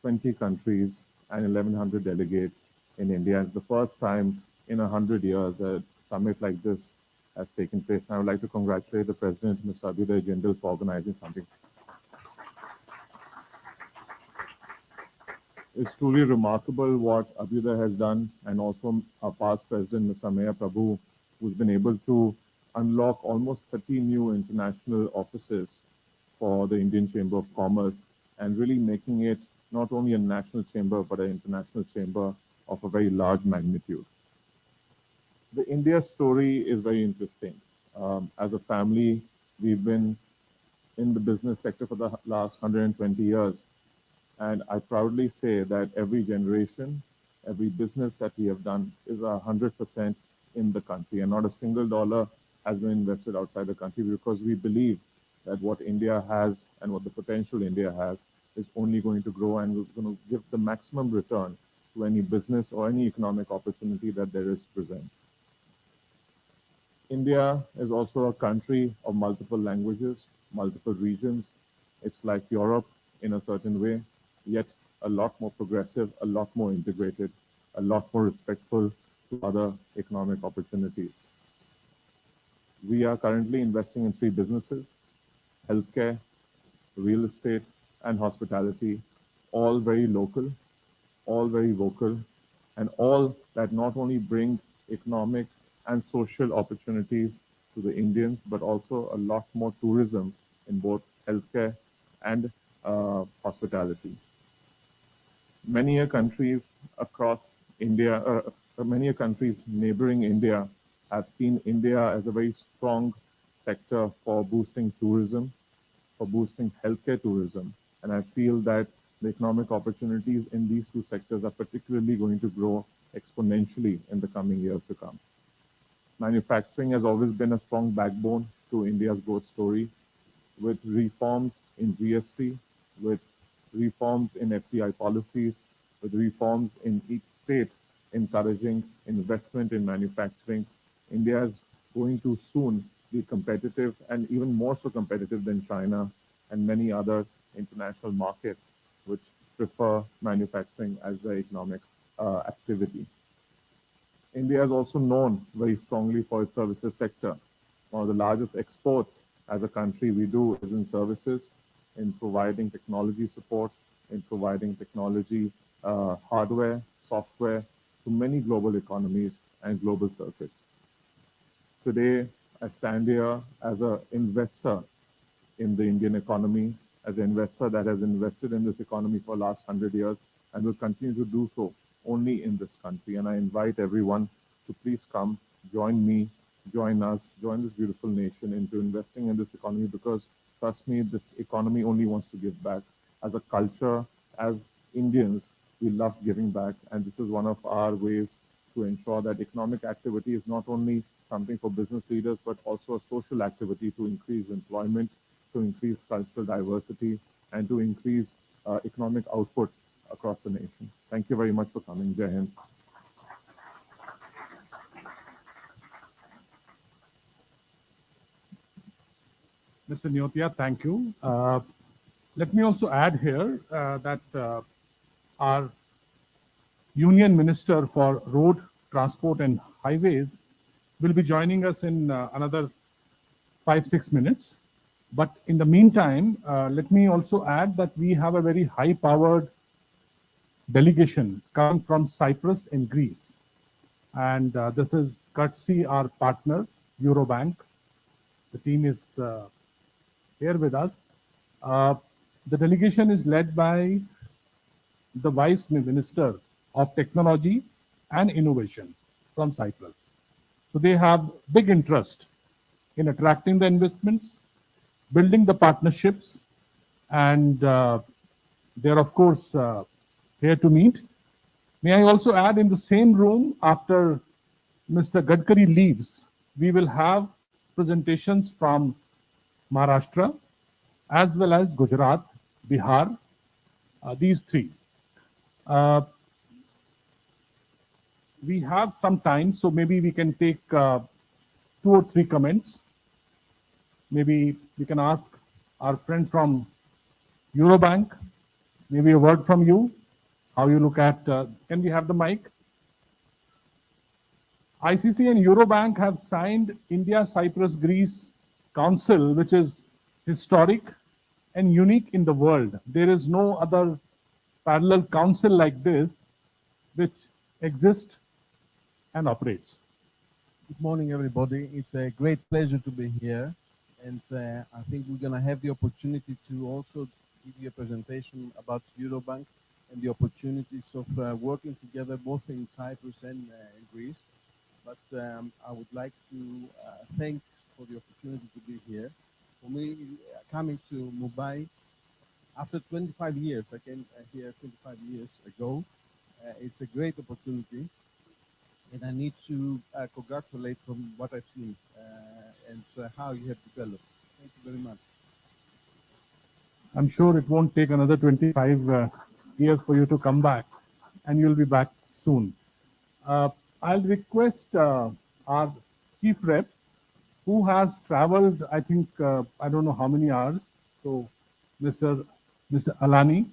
20 countries and 1,100 delegates in India. It's the first time in 100 years a summit like this has taken place. And I would like to congratulate the President, Mr. Abhyuday Jindal, for organizing something. It's truly remarkable what Abhyuday has done, and also our past President, Mr. Ameya Prabhu, who's been able to unlock almost 30 new international offices for the Indian Chamber of Commerce, and really making it not only a national chamber, but an international chamber of a very large magnitude. The India story is very interesting. As a family, we've been in the business sector for the last 120 years. And I proudly say that every generation, every business that we have done is 100% in the country, and not a single dollar has been invested outside the country, because we believe that what India has and what the potential India has is only going to grow, and we're going to give the maximum return to any business or any economic opportunity that there is present. India is also a country of multiple languages, multiple regions. It's like Europe in a certain way, yet a lot more progressive, a lot more integrated, a lot more respectful to other economic opportunities. We are currently investing in 3 businesses: healthcare, real estate, and hospitality, all very local, all very vocal, and all that not only bring economic and social opportunities to the Indians, but also a lot more tourism in both healthcare and hospitality. Many countries across India, many countries neighboring India have seen India as a very strong sector for boosting tourism, for boosting healthcare tourism. And I feel that the economic opportunities in these 2 sectors are particularly going to grow exponentially in the coming years to come. Manufacturing has always been a strong backbone to India's growth story, with reforms in GST, with reforms in FDI policies, with reforms in each state encouraging investment in manufacturing. India is going to soon be competitive, and even more so competitive than China and many other international markets which prefer manufacturing as their economic activity. India is also known very strongly for its services sector. One of the largest exports as a country we do is in services, in providing technology support, in providing technology, hardware, software to many global economies and global circuits. Today, I stand here as an investor in the Indian economy, as an investor that has invested in this economy for the last 100 years and will continue to do so only in this country. And I invite everyone to please come, join me, join us, join this beautiful nation into investing in this economy, because trust me, this economy only wants to give back. As a culture, as Indians, we love giving back, and this is one of our ways to ensure that economic activity is not only something for business leaders, but also a social activity to increase employment, to increase cultural diversity, and to increase economic output across the nation. Thank you very much for coming. Jai Hind. Mr. Neotia, thank you. Let me also add here that our Union Minister for Road Transport and Highways will be joining us in another 5-6 minutes. But in the meantime, let me also add that we have a very high-powered delegation coming from Cyprus and Greece. And this is courtesy our partner, Eurobank. The team is here with us. The delegation is led by the Vice Minister of Technology and Innovation from Cyprus. So they have big interest in attracting the investments, building the partnerships, and they're of course here to meet. May I also add, in the same room, after Mr. Gadkari leaves, we will have presentations from Maharashtra as well as Gujarat, Bihar, these three. We have some time, so maybe we can take 2 or 3 comments. Maybe we can ask our friend from Eurobank, maybe a word from you, how you look at, can we have the mic? ICC and Eurobank have signed India-Cyprus-Greece Council, which is historic and unique in the world. There is no other parallel council like this which exists and operates. Good morning, everybody. It's a great pleasure to be here. And I think we're going to have the opportunity to also give you a presentation about Eurobank and the opportunities of working together both in Cyprus and in Greece. But I would like to thank for the opportunity to be here. For me, coming to Mumbai after 25 years, I came here 25 years ago. It's a great opportunity. And I need to congratulate from what I've seen and how you have developed. Thank you very much. I'm sure it won't take another 25 years for you to come back, and you'll be back soon. I'll request our chief rep, who has traveled, I think, I don't know how many hours. So, Mr. Alani,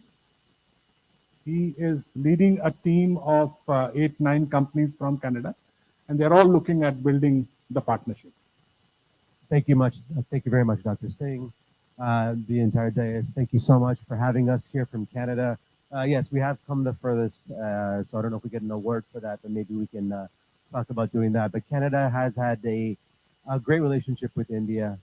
he is leading a team of 8-9 companies from Canada, and they're all looking at building the partnership. Thank you much. Thank you very much, Dr. Singh. The entire day. Thank you so much for having us here from Canada. Yes, we have come the furthest, so I don't know if we get an award for that, but maybe we can talk about doing that. But Canada has had a great relationship with India.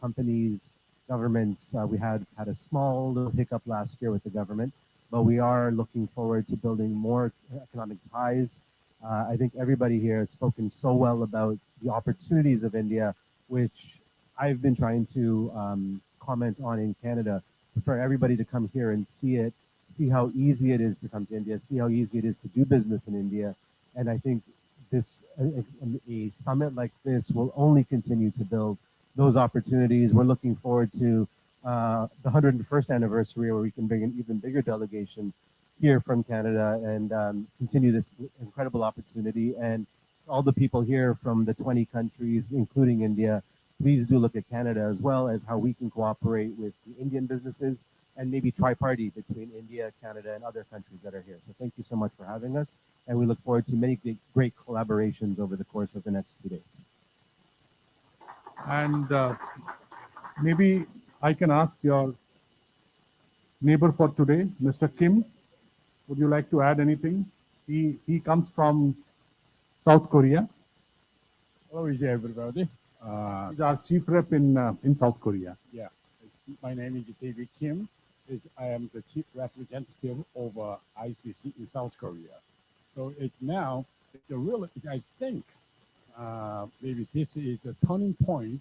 Companies, governments, we had a small little hiccup last year with the government, but we are looking forward to building more economic ties. I think everybody here has spoken so well about the opportunities of India, which I've been trying to comment on in Canada, for everybody to come here and see it, see how easy it is to come to India, see how easy it is to do business in India. And I think this a summit like this will only continue to build those opportunities. We're looking forward to the 101st anniversary, where we can bring an even bigger delegation here from Canada and continue this incredible opportunity. And all the people here from the 20 countries, including India, please do look at Canada as well as how we can cooperate with the Indian businesses and maybe tri-party between India, Canada, and other countries that are here. So thank you so much for having us, and we look forward to many great collaborations over the course of the next 2 days. And maybe I can ask your neighbor for today, Mr. Kim, would you like to add anything? He comes from South Korea. Hello, everybody. He's our chief rep in South Korea. Yeah, my name is David Kim. I am the chief representative of ICC in South Korea. So it's a really, I think, maybe this is a turning point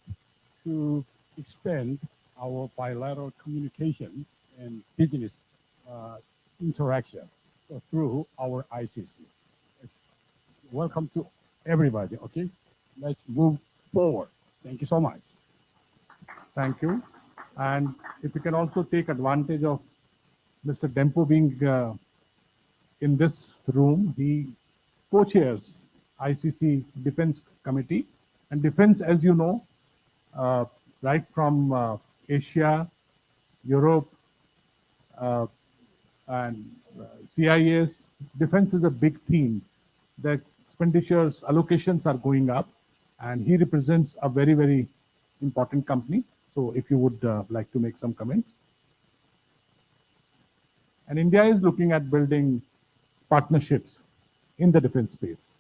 to expand our bilateral communication and business interaction through our ICC. Welcome to everybody, okay? Let's move forward. Thank you so much. Thank you. And if you can also take advantage of Mr. Dempo being in this room, he co-chairs ICC Defense Committee. And defense, as you know, right from Asia, Europe, and CIS, defense is a big theme. The expenditures, allocations are going up, and he represents a very, very important company. So if you would like to make some comments. And India is looking at building partnerships in the defense space.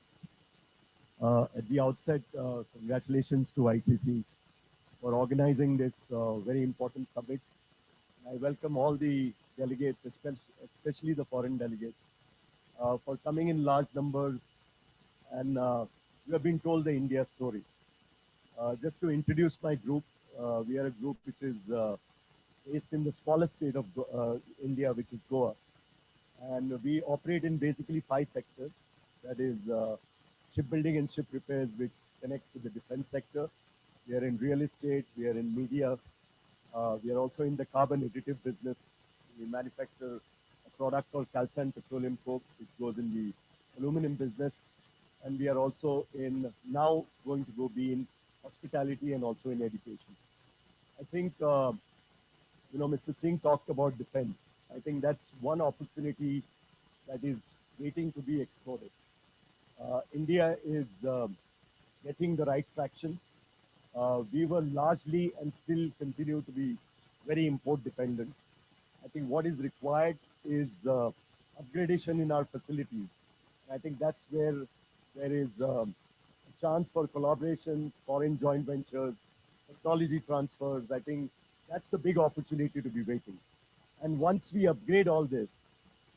At the outset, congratulations to ICC for organizing this very important summit. I welcome all the delegates, especially the foreign delegates, for coming in large numbers, and you have been told the India story. Just to introduce my group, we are a group which is based in the smallest state of India, which is Goa. And we operate in basically 5 sectors. That is shipbuilding and ship repairs, which connects to the defense sector. We are in real estate, we are in media, we are also in the carbon additive business. We manufacture a product called calcined petroleum coke, which goes in the aluminum business. And we are also in now going to be in hospitality and also in education. I think, Mr. Singh talked about defense. I think that's one opportunity that is waiting to be explored. India is getting the right traction. We were largely and still continue to be very import dependent. I think what is required is upgradation in our facilities. I think that's where there is a chance for collaboration, foreign joint ventures, technology transfers. I think that's the big opportunity to be waiting. And once we upgrade all this,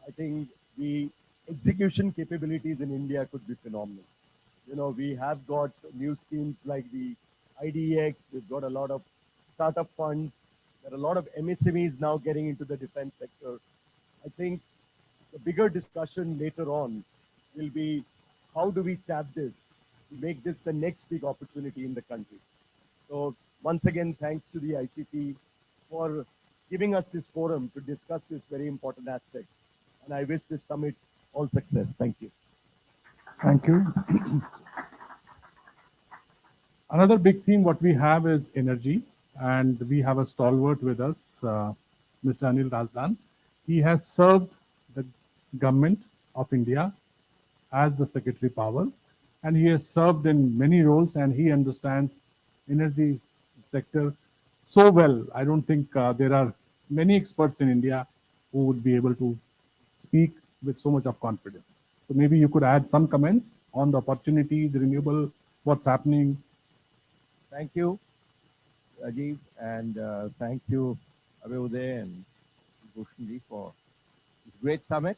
I think the execution capabilities in India could be phenomenal. We have got new schemes like the IDEX, we've got a lot of startup funds, there are a lot of MSMEs now getting into the defense sector. I think the bigger discussion later on will be how do we tap this to make this the next big opportunity in the country. So once again, thanks to the ICC for giving us this forum to discuss this very important aspect. And I wish this summit all success. Thank you. Thank you. Another big theme what we have is energy, and we have a stalwart with us, Mr. Anil Razdan. He has served the government of India as the Secretary Power, and he has served in many roles, and he understands energy sector so well. I don't think there are many experts in India who would be able to speak with so much of confidence. So maybe you could add some comments on the opportunities, renewable, what's happening. Thank you, Rajiv, and thank you, Abhyuday and Bhushanji, for this great summit.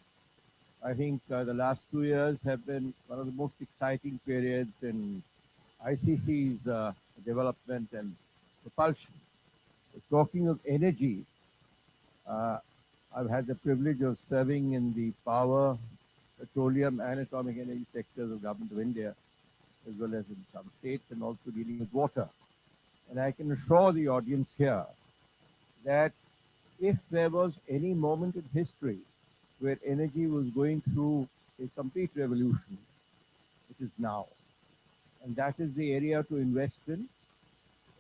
I think the last 2 years have been one of the most exciting periods in ICC's development and propulsion. Talking of energy, I've had the privilege of serving in the power, petroleum and atomic energy sectors of Government of India, as well as in some states, and also dealing with water. And I can assure the audience here that if there was any moment in history where energy was going through a complete revolution, it is now. And that is the area to invest in,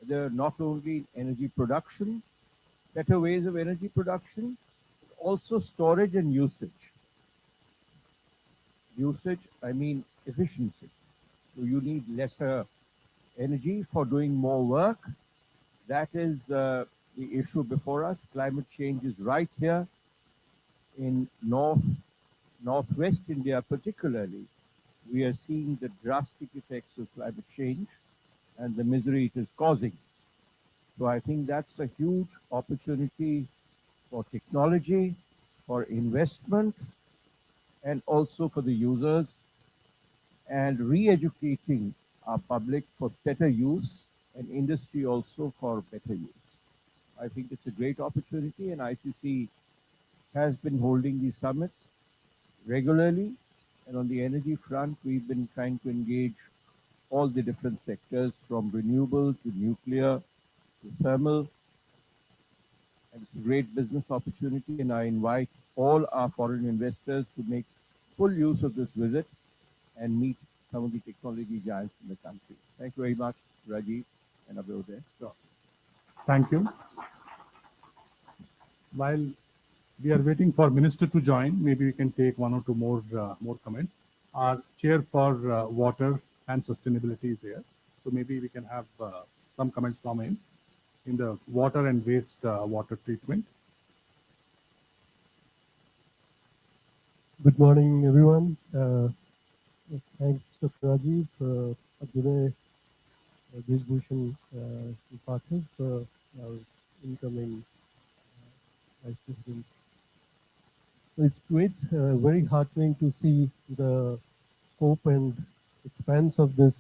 whether not only energy production, better ways of energy production, but also storage and usage. Usage, I mean efficiency. So you need lesser energy for doing more work. That is the issue before us. Climate change is right here in northwest India particularly. We are seeing the drastic effects of climate change and the misery it is causing. So I think that's a huge opportunity for technology, for investment, and also for the users, and re-educating our public for better use and industry also for better use. I think it's a great opportunity, and ICC has been holding these summits regularly. And on the energy front, we've been trying to engage all the different sectors from renewable to nuclear to thermal. And it's a great business opportunity, and I invite all our foreign investors to make full use of this visit and meet some of the technology giants in the country. Thank you very much, Rajiv and Abhyuday. Sure. Thank you. While we are waiting for Minister to join, maybe we can take one or two more comments. Our chair for water and sustainability is here, so maybe we can have some comments from him in the water and waste water treatment. Good morning, everyone. Thanks, Dr. Rajiv, Abdullah Bhushan Pathak, our incoming Vice President. It's great, very heartening to see the scope and expanse of this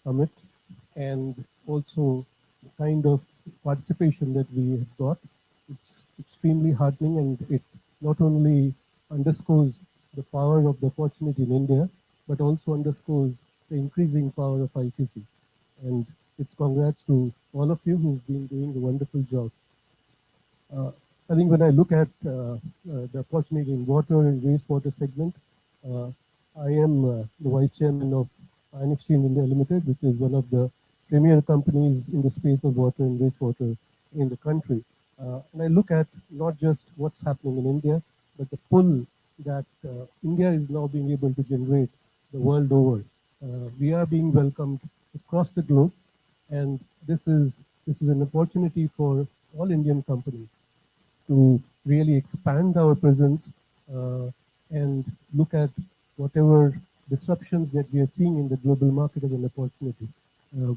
summit, and also the kind of participation that we have got. It's extremely heartening, and it not only underscores the power of the opportunity in India, but also underscores the increasing power of ICC. And it's congrats to all of you who've been doing a wonderful job. I think when I look at the opportunity in water and wastewater segment, uh, I am the vice chairman of Iron Exchange India Limited, which is one of the premier companies in the space of water and wastewater in the country. And I look at not just what's happening in India, but the pull that India is now being able to generate the world over. We are being welcomed across the globe, and this is an opportunity for all Indian companies to really expand our presence and look at whatever disruptions that we are seeing in the global market as an opportunity.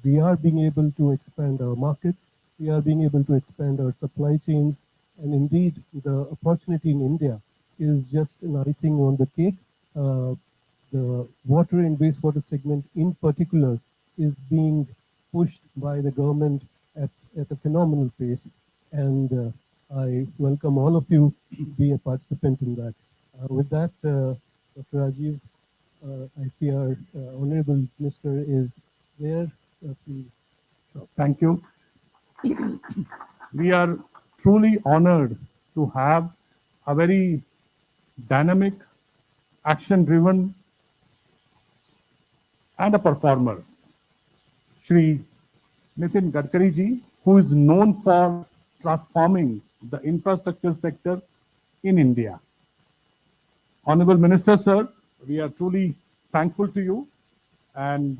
We are being able to expand our markets, we are being able to expand our supply chains, and indeed the opportunity in India is just an icing on the cake. The water and wastewater segment in particular is being pushed by the government at a phenomenal pace, and I welcome all of you to be a participant in that. With that, Dr. Rajiv, I see our Honorable Minister is there. Please. Thank you. We are truly honored to have a very dynamic, action-driven, and a performer, Shri Nitin Gadkari ji, who is known for transforming the infrastructure sector in India. Honorable Minister, sir, we are truly thankful to you, and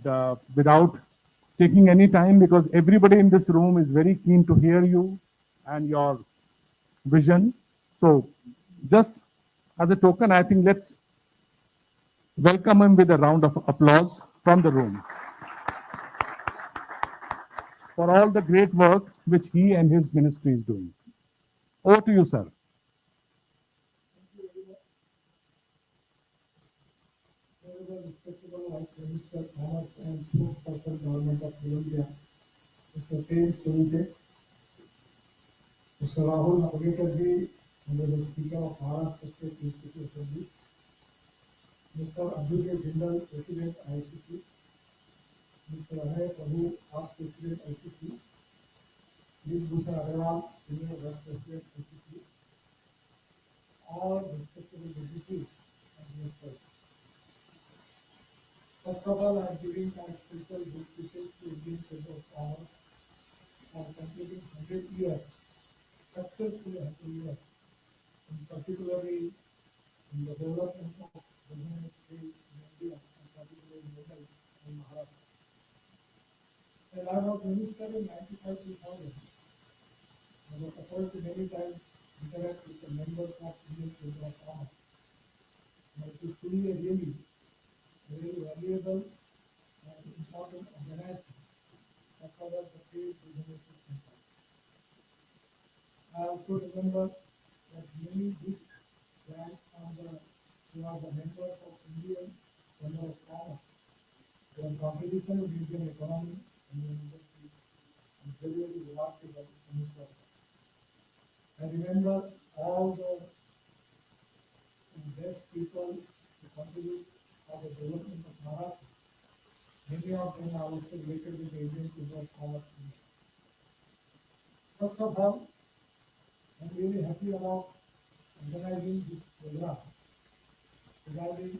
without taking any time, because everybody in this room is very keen to hear you and your vision. So just as a token, I think let's welcome him with a round of applause from the room for all the great work which he and his ministry is doing. Over to you, sir. Respectable Vice Minister, Commerce and Spokesperson, Government of Colombia, Mr. Payne Sunite, Mr. Rahul Navigator, Honorable Speaker of Maharashtra State Institute Assembly, Mr. Abdullah Jindal, President ICC, Mr. Anay Prabhu, Past President ICC, Ms. Bhushan Agarwal, Senior Vice President ICC, all respectable dignitaries and ministers. First of all, I am giving my special good wishes to Indian Chamber of Commerce for completing 100 years, successful 100 years, and particularly in the development of business trade in India, and particularly in Mumbai and Maharashtra. And I was minister in 95-2000. I was supposed to many times interact with the members of Indian Chamber of Commerce. And it is truly a really very valuable and important organization that covers the trade business sector. I also remember that many big brands who are the members of Indian Chamber of Commerce, their contribution to Indian economy and the industry is very, very remarkable in this sector. I remember all the best people who contribute for the development of Maharashtra. Many of them are also related with the Indian Chamber of Commerce. First of all, I'm really happy about organizing this program regarding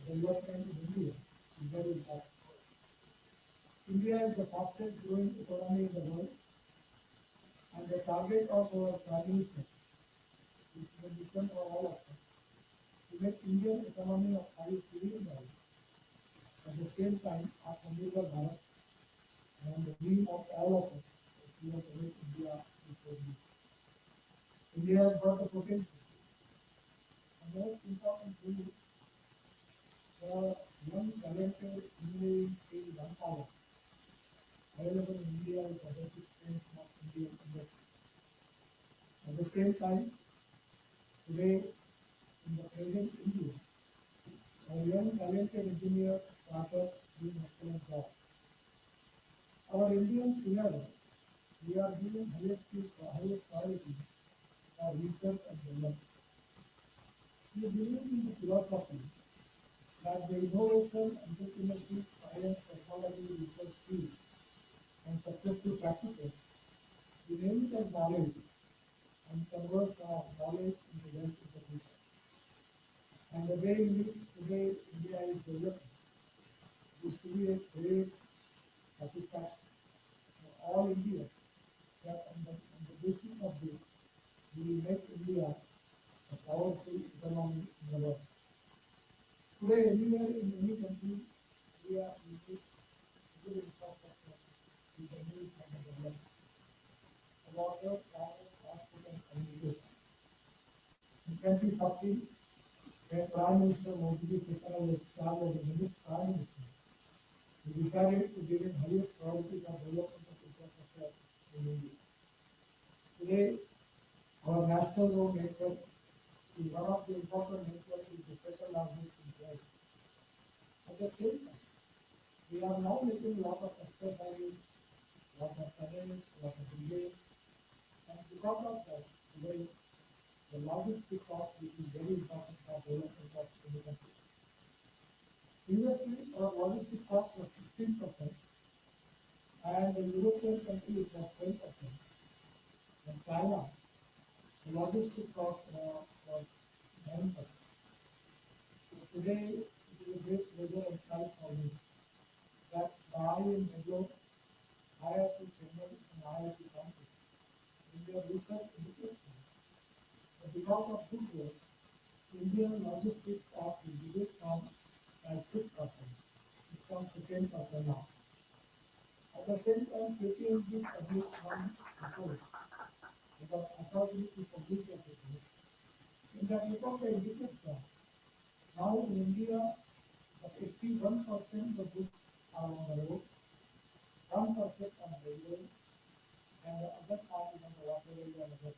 development in India. It's very important. India is the fastest growing economy in the world, and the target of our Prime Minister, which is a mission for all of us, to make Indian economy of $5 trillion. At the same time, Atmanirbhar Bharat and the dream of all of us is to make India before this. India has got the potential, and most important thing is the young talented engineering field manpower available in India is the basic strength of Indian industry. At the same time, today in the present India, our young talented engineers started doing excellent job. Our Indian pillars, we are giving highest priority for research and development. We believe in the philosophy that the innovation, entrepreneurship, science, technology, research field, and successful practices inherit knowledge and convert our knowledge into wealth in the future. And the way in which today India is developing is to be a great satisfaction for all Indians that on the basis of this, we will make India a powerful economy in the world. Today, anywhere in any country, India uses good infrastructure to benefit from the development. Water, power, transport, and communication. In 2013, when Prime Minister Modi taken over charge as the minister Prime Minister, we decided to give it highest priority for development of infrastructure in India. Today, our national road network is one of the important networks is the second largest in the world. At the same time, we are now making a lot of exercises, lot of tunnels, lot of bridges, and because of that, today the logistic cost which is very important for development of the country. Previously, our logistic cost was 16%, and the European countries was 10%. In China, the logistic cost was 9%. So today, it is a great pleasure and pride for me that I in Bangalore, IIT Chennai, and IIT Campus, in their research education, but because of good work, Indian logistics cost is reduced from 6%. It's come to 10% now. At the same time, KPMG published one report about authority to public assessment. In that report, they indicate that now in India, 81% of goods are on the road, 1% on railway, and the other part is on the waterway and other.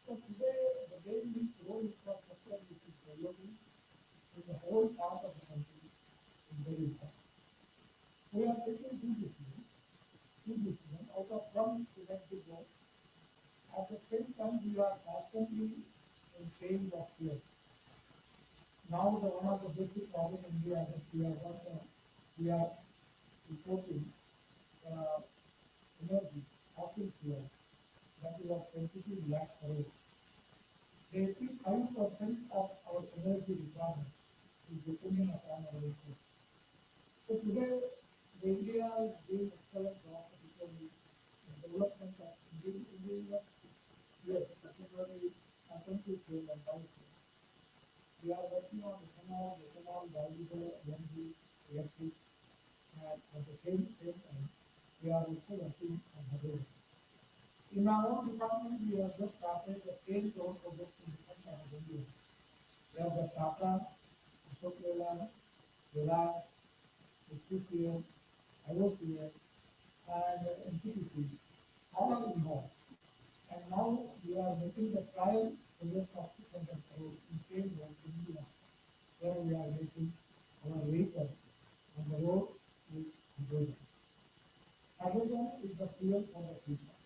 So today, the way in which road infrastructure which is developing in the whole part of the country is very important. We are taking two decisions out of one preventive road. At the same time, we are constantly in change of fuel. Now, one of the basic problems in India is that we are importing energy, fossil fuel, that is of 22 lakh crores. 85% of our energy requirement is dependent upon our imports. So today, India is doing excellent job, particularly in development of Indian fuel, particularly alternative fuel and biofuel. We are working on ethanol, biodiesel, LNG, electric, and at the same time, we are also working on hydrogen. In our own department, we have just started the same road project in different part of India. We have the Tata, Ashok Leyland, Reliance, HPCL, IOCL, and NTPC, all are involved. And now we are making the trial project of 600 crores in same road in India, where we are making our vehicles on the road with hydrogen. Hydrogen is the fuel for the future.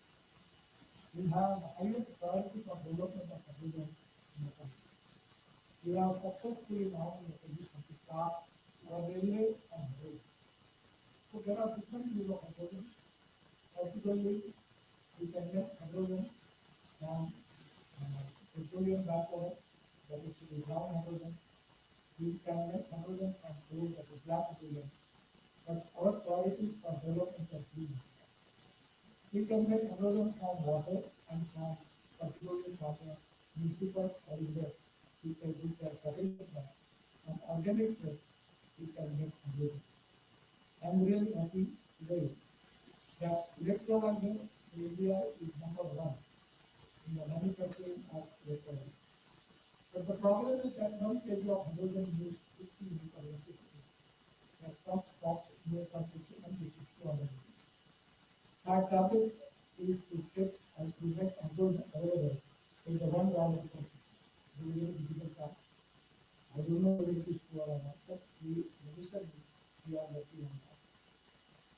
We have the highest priority for development of hydrogen in the country. We are successfully now in a position to start our railway on hydrogen. So there are different uses of hydrogen. Particularly, we can make hydrogen from petroleum byproduct, that is to be brown hydrogen. We can make hydrogen from coal, that is black hydrogen. But our priorities for development are clean. We can make hydrogen from water and from particularly from municipal solid waste. We can do that fertilizer. From organic waste, we can make hydrogen. I'm really happy today that electrolyzer in India is number one in the manufacturing of electrolyzer. But the problem is that 1 kg of hydrogen needs 50 units of electricity. That costs more consumption and this is 200 units. My target is to get and to make hydrogen available in the $1 country. Very difficult task. I don't know whether it is true or not, but we are working on that.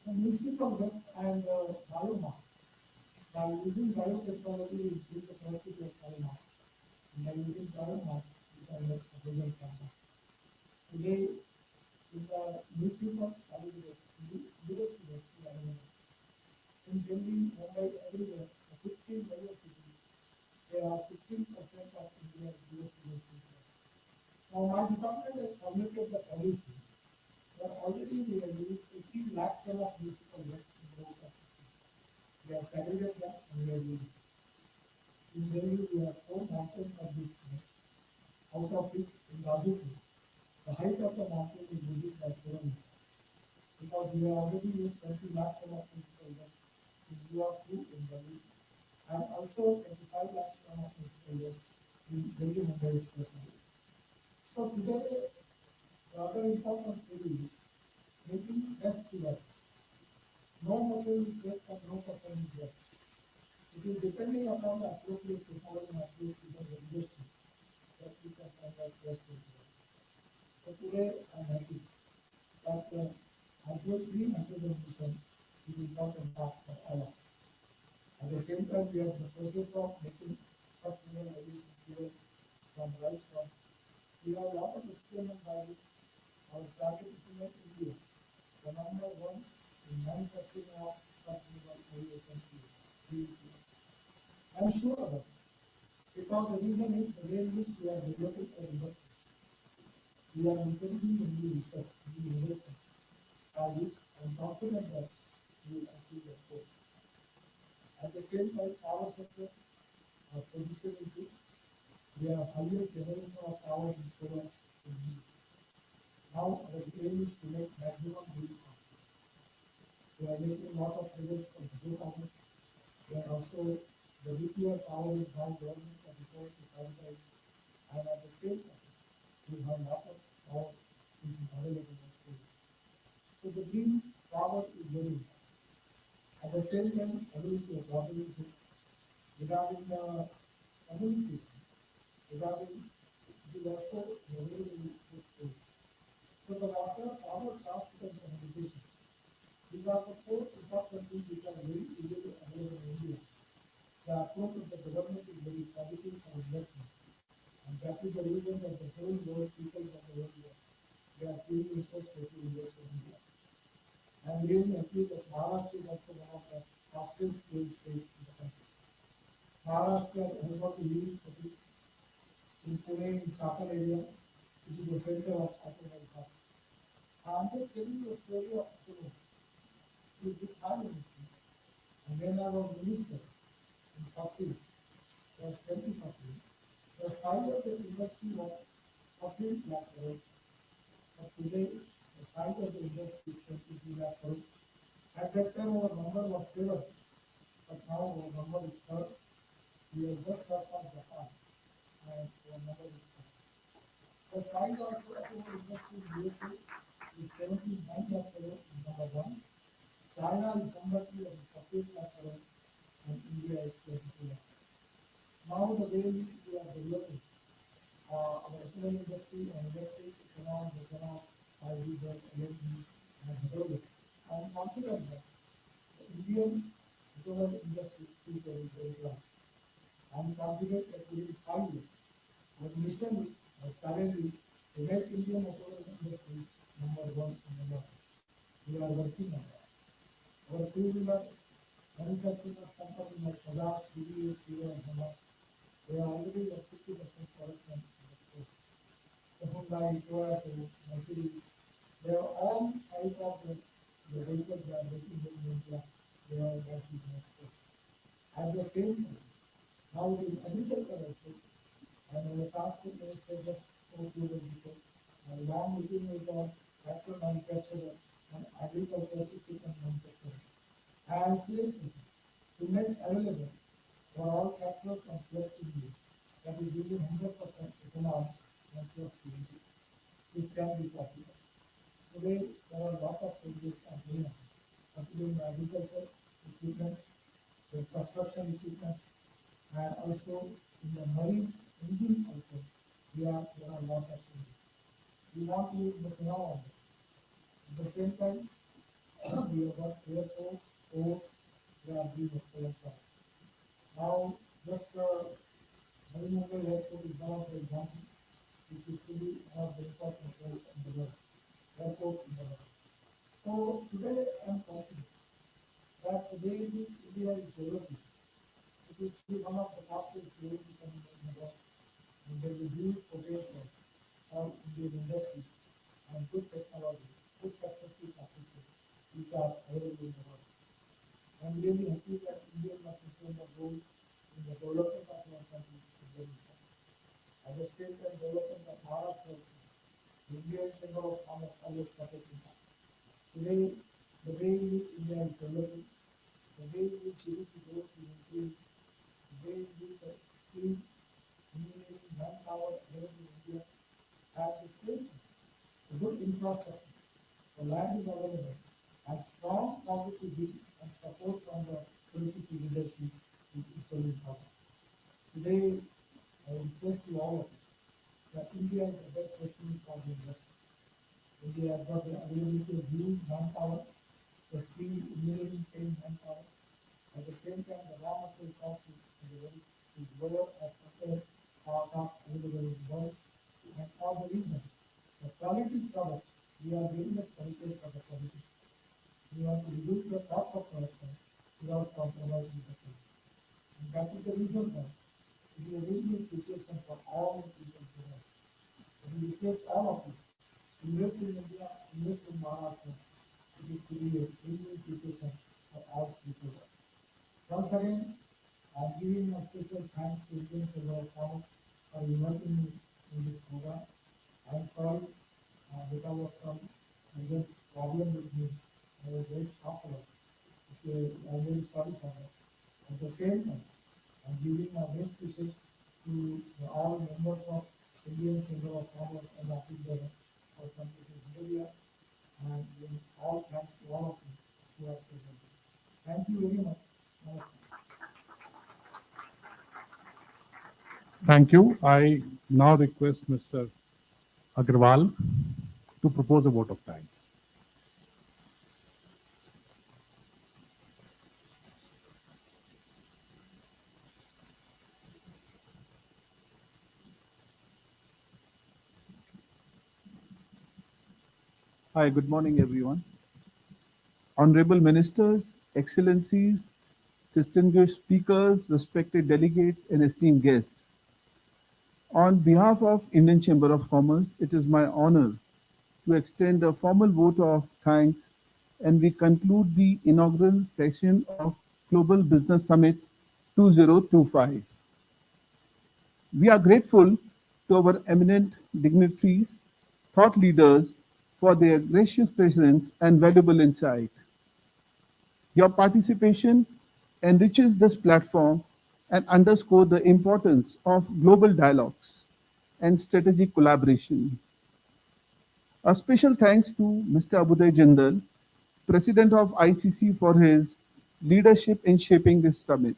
The Ministry of Health and Biomass, by using biotechnology, we increase the capacity of biomass. And by using biomass, we can make hydrogen from that. Today, in the Ministry of in Delhi, Mumbai, everywhere, the 15 major cities, there are 15% of India's universities. Now, my department has formulated the policy that already we have used 18 lakh ton of municipal waste in the local system. We have segregated that and we are using it. In Delhi, we have 4 mountains of this waste, out of which in Rajasthan, the height of the mountain is reduced by 7 meters. Because we have already used 20 lakh ton of municipal waste in York 2 in Delhi, and also 25 lakh ton of municipal waste in Delhi Mumbai Expressway. So today, the other important thing is making best to best. No material is best and no person is best. It is depending upon the appropriate technology and appropriate regulation that we can find out best to best. So today, I'm happy that green hydrogen mission is an important task for all of us. At the same time, we have the process of making first mineral aviation fuel from rice from. We have a lot of experiment by which our target is to make India the number 1 in manufacturing of first mineral aviation fuel. I'm sure of it because the reason is the way in which we are developing our industry. We are encouraging the new research, new innovation, by which I'm confident that we will achieve the goal. At the same time, power sector, our position is good. We are highest generation of power in solar in India. Now our aim is to make maximum green power. We are making a lot of projects for hydropower. We are also the nuclear power is now government of the to privatize, and at the same time we have a lot of power which is available in Australia. So the green power is very important. At the same time, ability of water is good. Regarding the communication, regarding it is also a very, very good thing. So the water, power, transport and communication, these are the 4 important things which are very easily available in India. The approach of the government is very positive for investment. And that is the reason that the whole world, people of the world, they are feeling interest to invest in India. I am really happy that Maharashtra is also one of the fastest growing states in the country. Maharashtra has got a leading city in Pune, in Chapel area, which is the center of automobile hub. I am just telling you a story of automobile. It is with high industry. And when I was minister in 40, was 2040, the size of the industry was 14 lakh crores. But today, the size of the industry is 23 lakh crores. At that time, our number was 7, but now our number is 3rd. We have just surpassed Japan, and our number is 3rd. The size of the automobile industry in USA is 79 lakh crores, number 1. China is number 2 at 48 lakh crores, and India is 22 lakh. Now the way we are developing our automobile industry and electric, ethanol, methanol, hydrogen, LNG, and hydrogen, I am confident that the Indian automobile industry is very, very large. I am confident that within 5 years, our mission is, our challenge is to make Indian automobile industry number 1 in the world. We are working on that. Our two-wheeler manufacturing companies like Bajaj, TVS, Hero, and Honda, they are already at 50% production in the state. The Hyundai, Toyota, Mercedes, they are all type of the vehicles they are making in India. They are making in the state. At the same time, now in agriculture also, and the transport minister just spoke to the people, long meeting with the tractor manufacturer and agricultural equipment manufacturer. And to make available for all tractors and plus India that is using 100% ethanol instead of CNG. This can be possible. Today, there are a lot of changes are going on, particularly in agriculture equipment, the construction equipment, and also in the marine engine also, there are a lot of changes. We want to use methanol on it. At the same time, we have got airports, ports, they are doing a solar power. Now, just Inaugural Airport is one of the examples, which is really one of the important airports in the world. So today I am confident that today India is developing. It is really one of the fastest growing economies in the world. And there is a huge potential of Indian industry and good technology, good successful practices which are available in the world. I am really happy that India must play a role in the development of our country. At the state and development of Maharashtra, the Indian Chamber of Commerce always supporting that. Today, the way in which India is developing, the way in which GDP growth is increasing, the way in which the skill, engineering, manpower available in India, at the same time, the good infrastructure, the land is available, and strong competitive and support from the political leadership is equally important. Today, I request you all of you that India is the best destination for the industry. India has got the availability of huge manpower, the skill, engineering, trained manpower. At the same time, the raw material cost is lower as compared to our cost available in the world. And for the reason, the quality product, we are very much committed for the quality. We want to reduce the cost of production without compromising the quality. And that is the reason that it is a win-win situation for all the people in the world. And we request all of you, invest in India, invest in Maharashtra. It is to be a win-win situation for all people. Once again, I am giving a special thanks to Indian Chamber of Commerce for inviting me in this program. I am sorry because of some problem with me. I was very shocked about it. I am very sorry for that. At the same time, I am giving my best wishes to all members of Indian Chamber of Commerce and Office Bearer for completing India, and all thanks to all of you who are present. Thank you very much. Thank you. I now request Mr. Agrawal to propose a vote of thanks. Hi, good morning, everyone. Honorable Ministers, Excellencies, distinguished speakers, respected delegates, and esteemed guests. On behalf of Indian Chamber of Commerce, it is my honor to extend a formal vote of thanks, and we conclude the inaugural session of Global Business Summit 2025. We are grateful to our eminent dignitaries, thought leaders, for their gracious presence and valuable insight. Your participation enriches this platform and underscores the importance of global dialogues and strategic collaboration. A special thanks to Mr. Abudai Jindal, President of ICC, for his leadership in shaping this summit.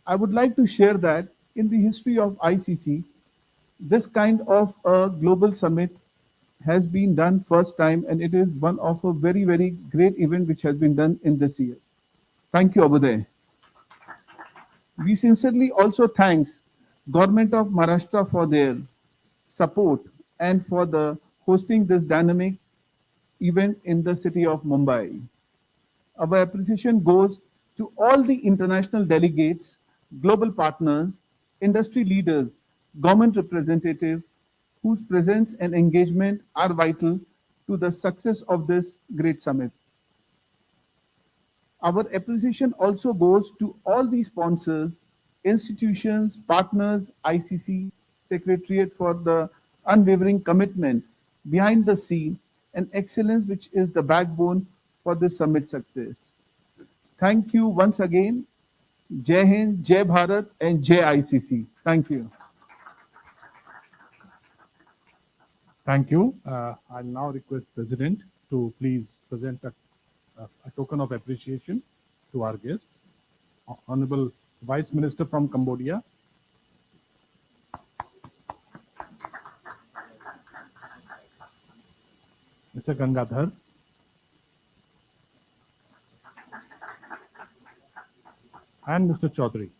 I would like to share that in the history of ICC, this kind of a global summit has been done first time, and it is one of a very, very great event which has been done in this year. Thank you, Abudai. We sincerely also thanks Government of Maharashtra for their support and for the hosting this dynamic event in the city of Mumbai. Our appreciation goes to all the international delegates, global partners, industry leaders, government representatives, whose presence and engagement are vital to the success of this great summit. Our appreciation also goes to all the sponsors, institutions, partners, ICC Secretariat for the unwavering commitment behind the scene and excellence which is the backbone for this summit success. Thank you once again. Jai Hind, Jai Bharat, and Jai ICC. Thank you. Thank you. I'll now request President to please present a token of appreciation to our guests. Honorable Vice Minister from Cambodia. Mr. Gangadhar. And Mr. Chaudhary.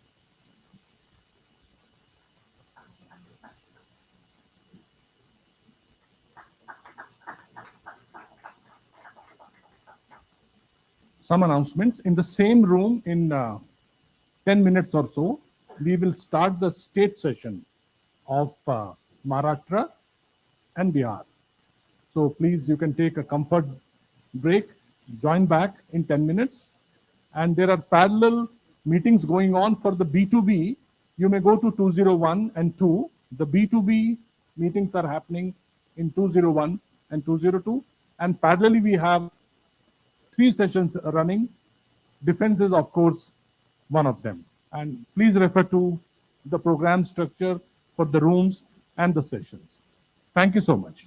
Some announcements. In the same room in 10 minutes or so, we will start the state session of Maharashtra and Bihar. So please, you can take a comfort break, join back in 10 minutes. And there are parallel meetings going on for the B2B. You may go to 201 and 2. The B2B meetings are happening in 201 and 202. And parallelly, we have 3 sessions running. Defense is, of course, one of them. And please refer to the program structure for the rooms and the sessions. Thank you so much.